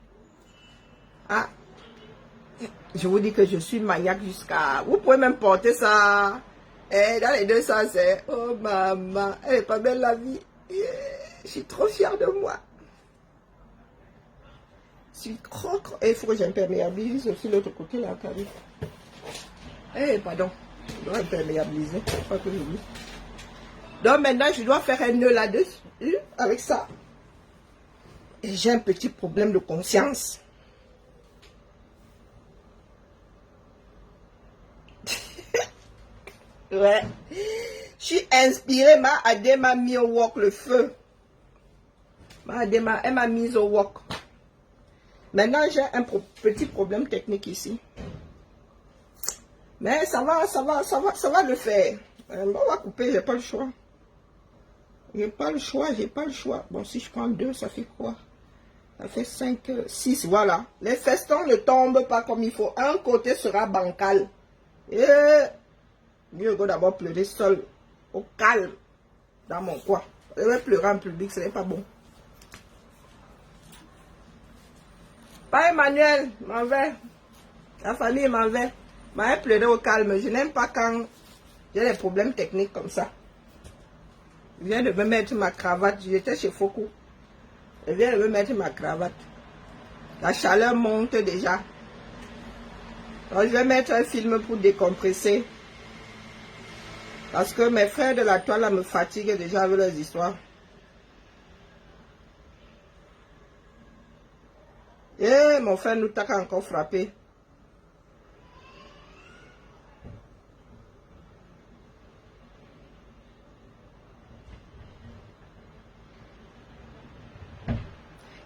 Ah. Je vous dis que je suis maniaque jusqu'à... Vous pouvez même porter ça. Dans les deux sens, c'est... Oh maman, elle est pas belle la vie. Je suis trop fière de moi. Je suis trop... Et il faut que j'imperméabilise aussi l'autre côté là, Carrie. Pardon. Je dois imperméabiliser. Pas que j'oublie. Donc maintenant, je dois faire un nœud là-dessus. Avec ça. Et j'ai un petit problème de conscience. Ouais. Je suis inspirée. Ma Adé m'a mis au wok le feu. Ma Adé elle m'a mis au wok. Maintenant, j'ai un petit problème technique ici. Mais ça va le faire. On va couper, j'ai pas le choix. J'ai pas le choix. Bon, si je prends 2, ça fait quoi? Ça fait 5, 6, voilà. Les festons ne tombent pas comme il faut. Un côté sera bancal. Et... mieux que d'abord pleurer seul, au calme, dans mon coin. Je vais pleurer en public, ce n'est pas bon. Pas Emmanuel, m'en vais. La famille m'en va. Mais pleurer au calme. Je n'aime pas quand j'ai des problèmes techniques comme ça. Je viens de me mettre ma cravate. J'étais chez Foucault. Je viens de me mettre ma cravate. La chaleur monte déjà. Donc, je vais mettre un film pour décompresser. Parce que mes frères de la toile me fatiguent déjà avec leurs histoires. Et mon frère nous t'a encore frappé.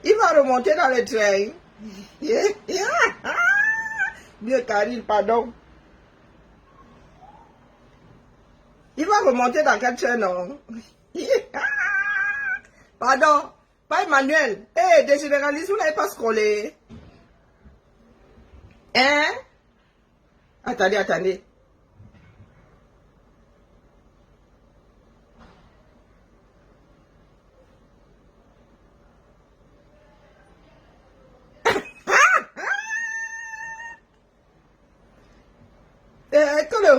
Il va remonter dans le train. Bien Karine, pardon. Il va remonter dans quel train, non? Pardon. Pas Emmanuel. Des généralistes, vous n'avez pas scrollé. Hein? Attendez. que le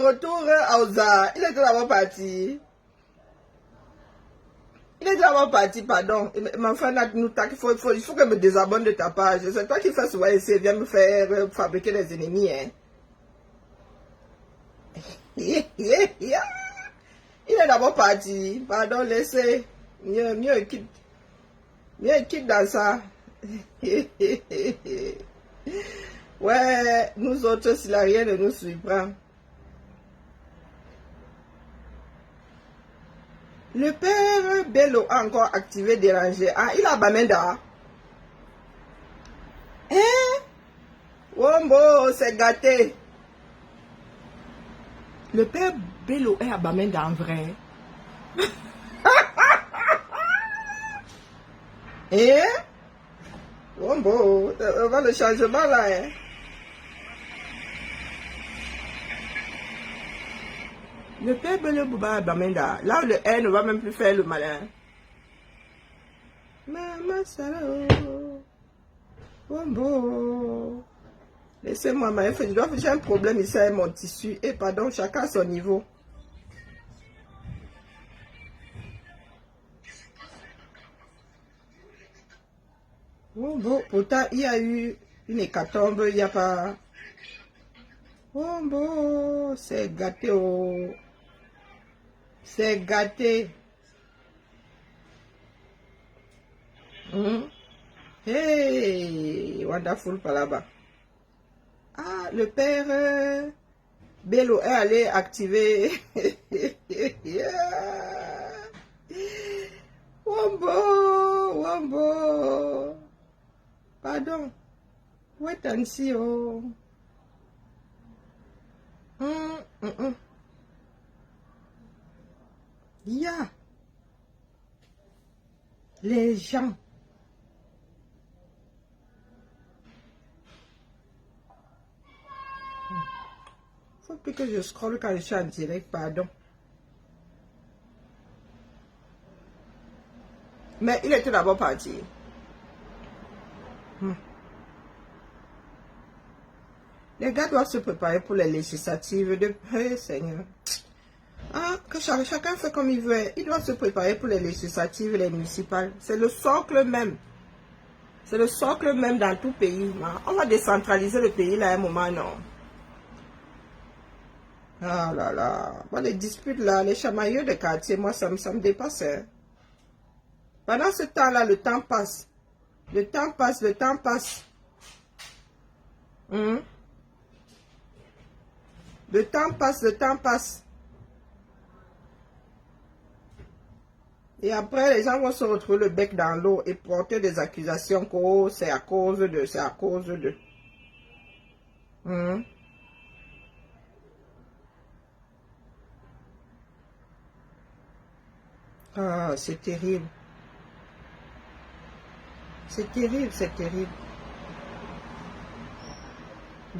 retour à Oza, il était d'abord parti. Il est d'abord parti, pardon. Mais enfin, il faut que je me désabonne de ta page. C'est toi qui fais souvent essayer, viens me faire fabriquer des ennemis. Hein. Il est d'abord parti. Pardon, laissez. Mieux quitte dans ça. Ouais, nous autres, si la rien ne nous surprend. Le père Bello a encore activé dérangé. Ah, il a Bamenda. Hein? Wombo, c'est gâté. Le père Bello est à Bamenda en vrai. Hein? Wombo, on va le changement là. Hein? Le père Bello Bouba à Bamenda. Là, le R ne va même plus faire le malin. Maman Salo. Wombo. Laissez-moi, j'ai un problème ici avec mon tissu. Et pardon, chacun à son niveau. Wombo, pourtant, il y a eu une hécatombe, il n'y a pas... Wombo, c'est gâté, oh. C'est gâté. Hey, wonderful par là-bas. Ah, le père Bello est allé activer. Wombo, Wombo. Pardon. Wait and see, oh. Yeah. Les gens. Faut plus que je scrolle quand je suis en direct, pardon. Mais il était d'abord parti. Les gars doivent se préparer pour les législatives de... Hey, Seigneur. Ah, que chacun fait comme il veut. Il doit se préparer pour les législatives et les municipales. C'est le socle même. C'est le socle même dans tout pays. On va décentraliser le pays là à un moment, non? Ah là là. Bon, les disputes là, les chamailleries de quartier, moi, ça me dépasse. Hein. Pendant ce temps-là, le temps passe. Le temps passe, le temps passe. Le temps passe, le temps passe. Et après, les gens vont se retrouver le bec dans l'eau et porter des accusations que oh, c'est à cause de, c'est à cause de. Ah, c'est terrible. C'est terrible, c'est terrible.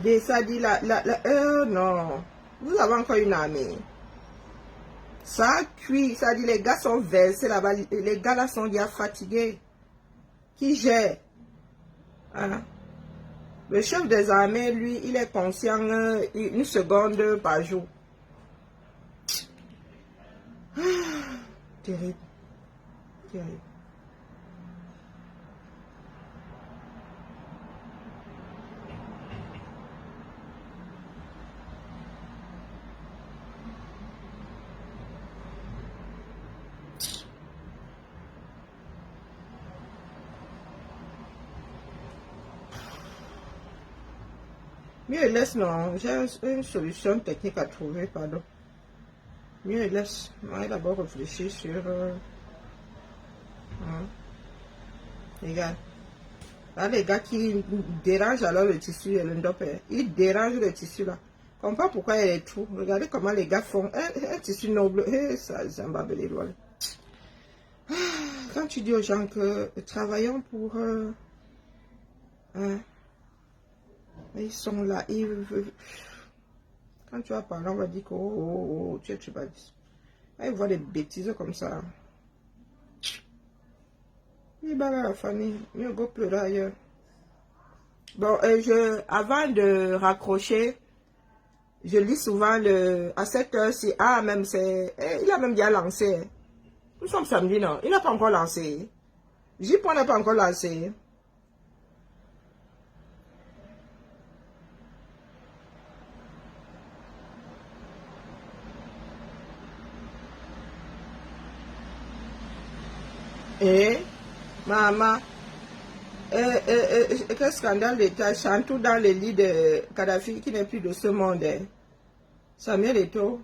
Et ça dit non. Vous avez encore une armée. Ça cuit, ça dit les gars sont versés là-bas. Les gars là sont déjà fatigués. Qui gère? Hein? Le chef des armées, lui, il est conscient une seconde par jour. Ah, terrible. Terrible. Mieux laisse, non. J'ai une solution technique à trouver, pardon. Mieux laisse. Moi, d'abord réfléchir sur... Regarde. Là, les gars qui dérangent alors le tissu et le ndopé. Ils dérangent le tissu là. Je comprends pourquoi il y a des trous. Regardez comment les gars font. Un tissu noble. Ça, j'embarque les doigts. Quand tu dis aux gens que travaillons pour... ils sont là, quand tu vas parler, on va dire que tu vas dire. Ils voient des bêtises comme ça. Il va la famille, mieux go pleurer ailleurs. Bon, avant de raccrocher, Je lis souvent à cette heure-ci. Ah, même c'est... il a même déjà lancé. Nous sommes samedi, non? Il n'a pas encore lancé. J-Point n'a pas encore lancé. Et, maman, quel scandale d'État, Chantou dans le lit de Kadhafi qui n'est plus de ce monde. Hein. Samuel Eto'o.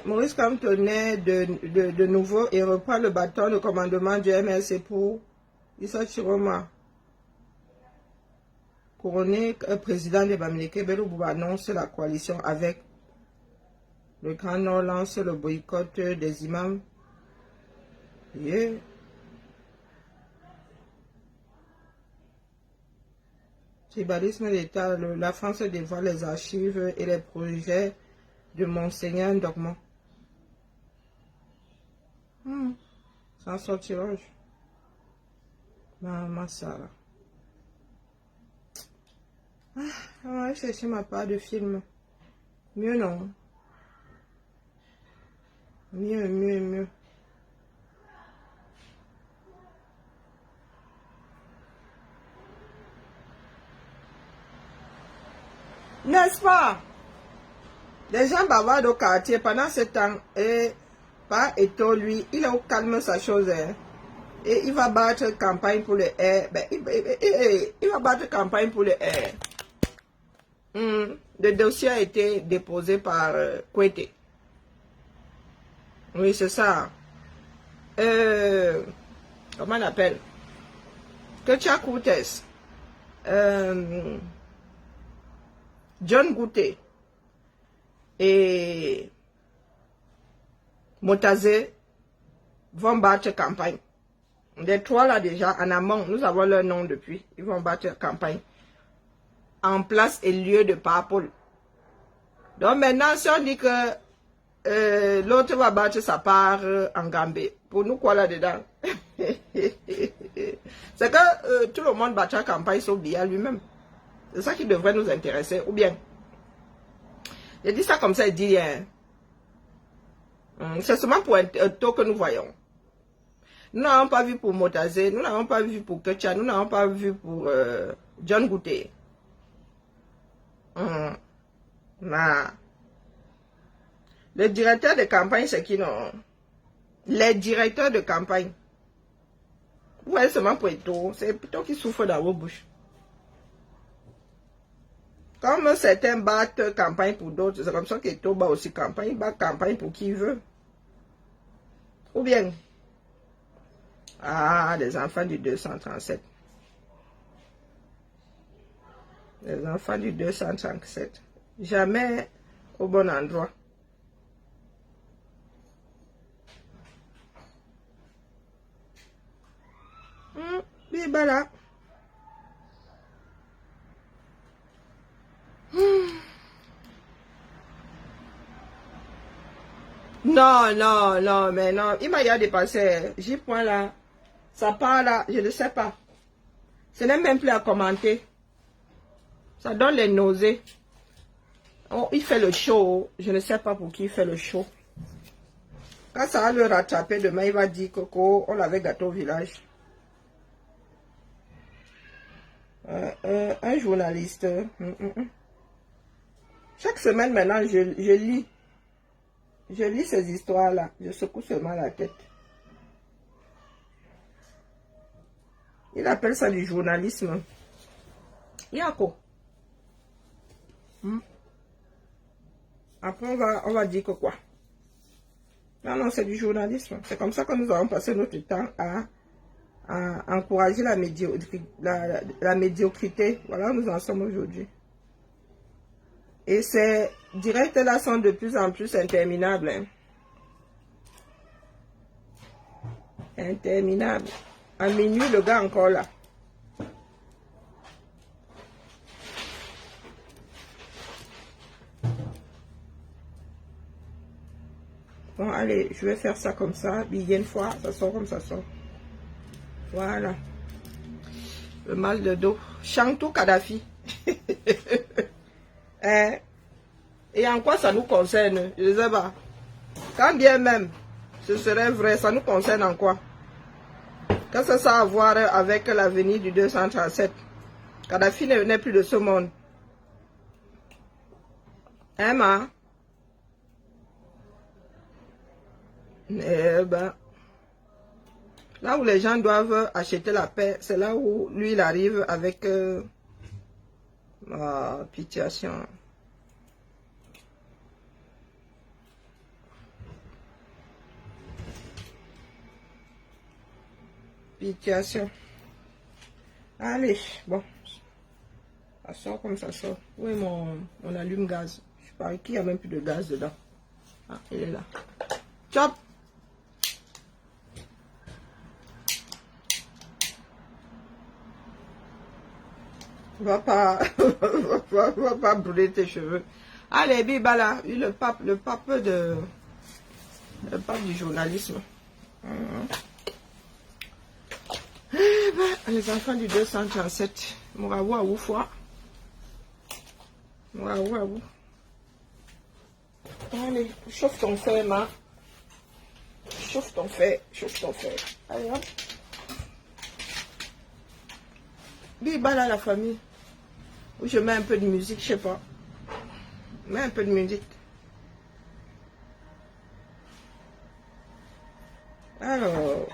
Maurice Kamto naît de nouveau et reprend le bâton de commandement du MLC pour Issa Chiroma. Couronné président de Bamileke, Bello Bouba annonce la coalition avec le Grand Nord, lance le boycott des imams. Yeah. Tribalisme d'État, la France dévoile les archives et les projets de Monseigneur Ndogma. Sans sortirage. Maman Sarah. On va chercher ma part de film. Mieux non. Mieux. N'est-ce pas? Les gens bavards au quartier pendant ce temps, et pas Eto'o, lui, il est au calme sa chose. Hein. Et il va battre campagne pour le air. Ben, il va battre campagne pour le air. Le dossier a été déposé par Kouete. Oui, c'est ça. Comment on appelle? Ketia Koutes. John Gouté. Et Motazé vont battre campagne. Les trois là déjà, en amont, nous avons leur nom depuis. Ils vont battre campagne. En place et lieu de Papol. Donc maintenant, si on dit que l'autre va battre sa part en Gambie, pour nous quoi là-dedans? C'est que tout le monde battra campagne sauf Biya lui-même. C'est ça qui devrait nous intéresser. Ou bien, je dis ça comme ça, il dit rien. C'est seulement pour un taux que nous voyons. Nous n'avons pas vu pour Motazé, nous n'avons pas vu pour Ketia, nous n'avons pas vu pour John Gouté. Nah. Le directeur de campagne, c'est qui non? Les directeurs de campagne. Vous voyez seulement pour Eto'o, c'est plutôt qui souffre dans vos bouches. Comme certains battent campagne pour d'autres, c'est comme ça qu'Eto'o bat aussi campagne, il bat campagne pour qui il veut. Ou bien, les enfants du 237. Les enfants du 237. Jamais au bon endroit. Bibala. Non, mais non. Il m'a déjà dépassé. J-Point là. Ça part là, je ne sais pas. Ce n'est même plus à commenter. Ça donne les nausées. Oh, il fait le show. Je ne sais pas pour qui il fait le show. Quand ça va le rattraper demain, il va dire Coco, on l'avait gâté au village. Un journaliste. Chaque semaine maintenant, je lis. Je lis ces histoires-là. Je secoue seulement la tête. Il appelle ça du journalisme. Yako. Après, on va dire que quoi? Non, c'est du journalisme. C'est comme ça que nous avons passé notre temps à encourager la médiocrité. Voilà où nous en sommes aujourd'hui. Et ces directs-là sont de plus en plus interminables. Hein. Interminables. À minuit, le gars encore là. Bon, allez, je vais faire ça comme ça. Bien une fois, ça sort comme ça sort. Voilà. Le mal de dos. Chantou Kadhafi. Hein? Et en quoi ça nous concerne? Je ne sais pas. Quand bien même, ce serait vrai, ça nous concerne en quoi? Qu'est-ce que ça a à voir avec l'avenir du 237? Kadhafi n'est plus de ce monde. Hein, ma? Eh ben, là où les gens doivent acheter la paix, c'est là où lui, il arrive avec pitiation. Pitiation. Allez, bon. Ça sort comme ça sort. Oui, mon allume-gaz. Je parie qu'il n'y a même plus de gaz dedans. Ah, il est là. Chop! Va pas, va pas brûler tes cheveux. Allez, Biba là, le pape du journalisme. Eh ben, les enfants du 237. Mouraou à vous, foi. Mouraou à vous. Allez, chauffe ton fer, ma. Chauffe ton fer, chauffe ton fer. Allez, hop. Biba là, la famille. Où je mets un peu de musique, je sais pas. Mets un peu de musique. Alors.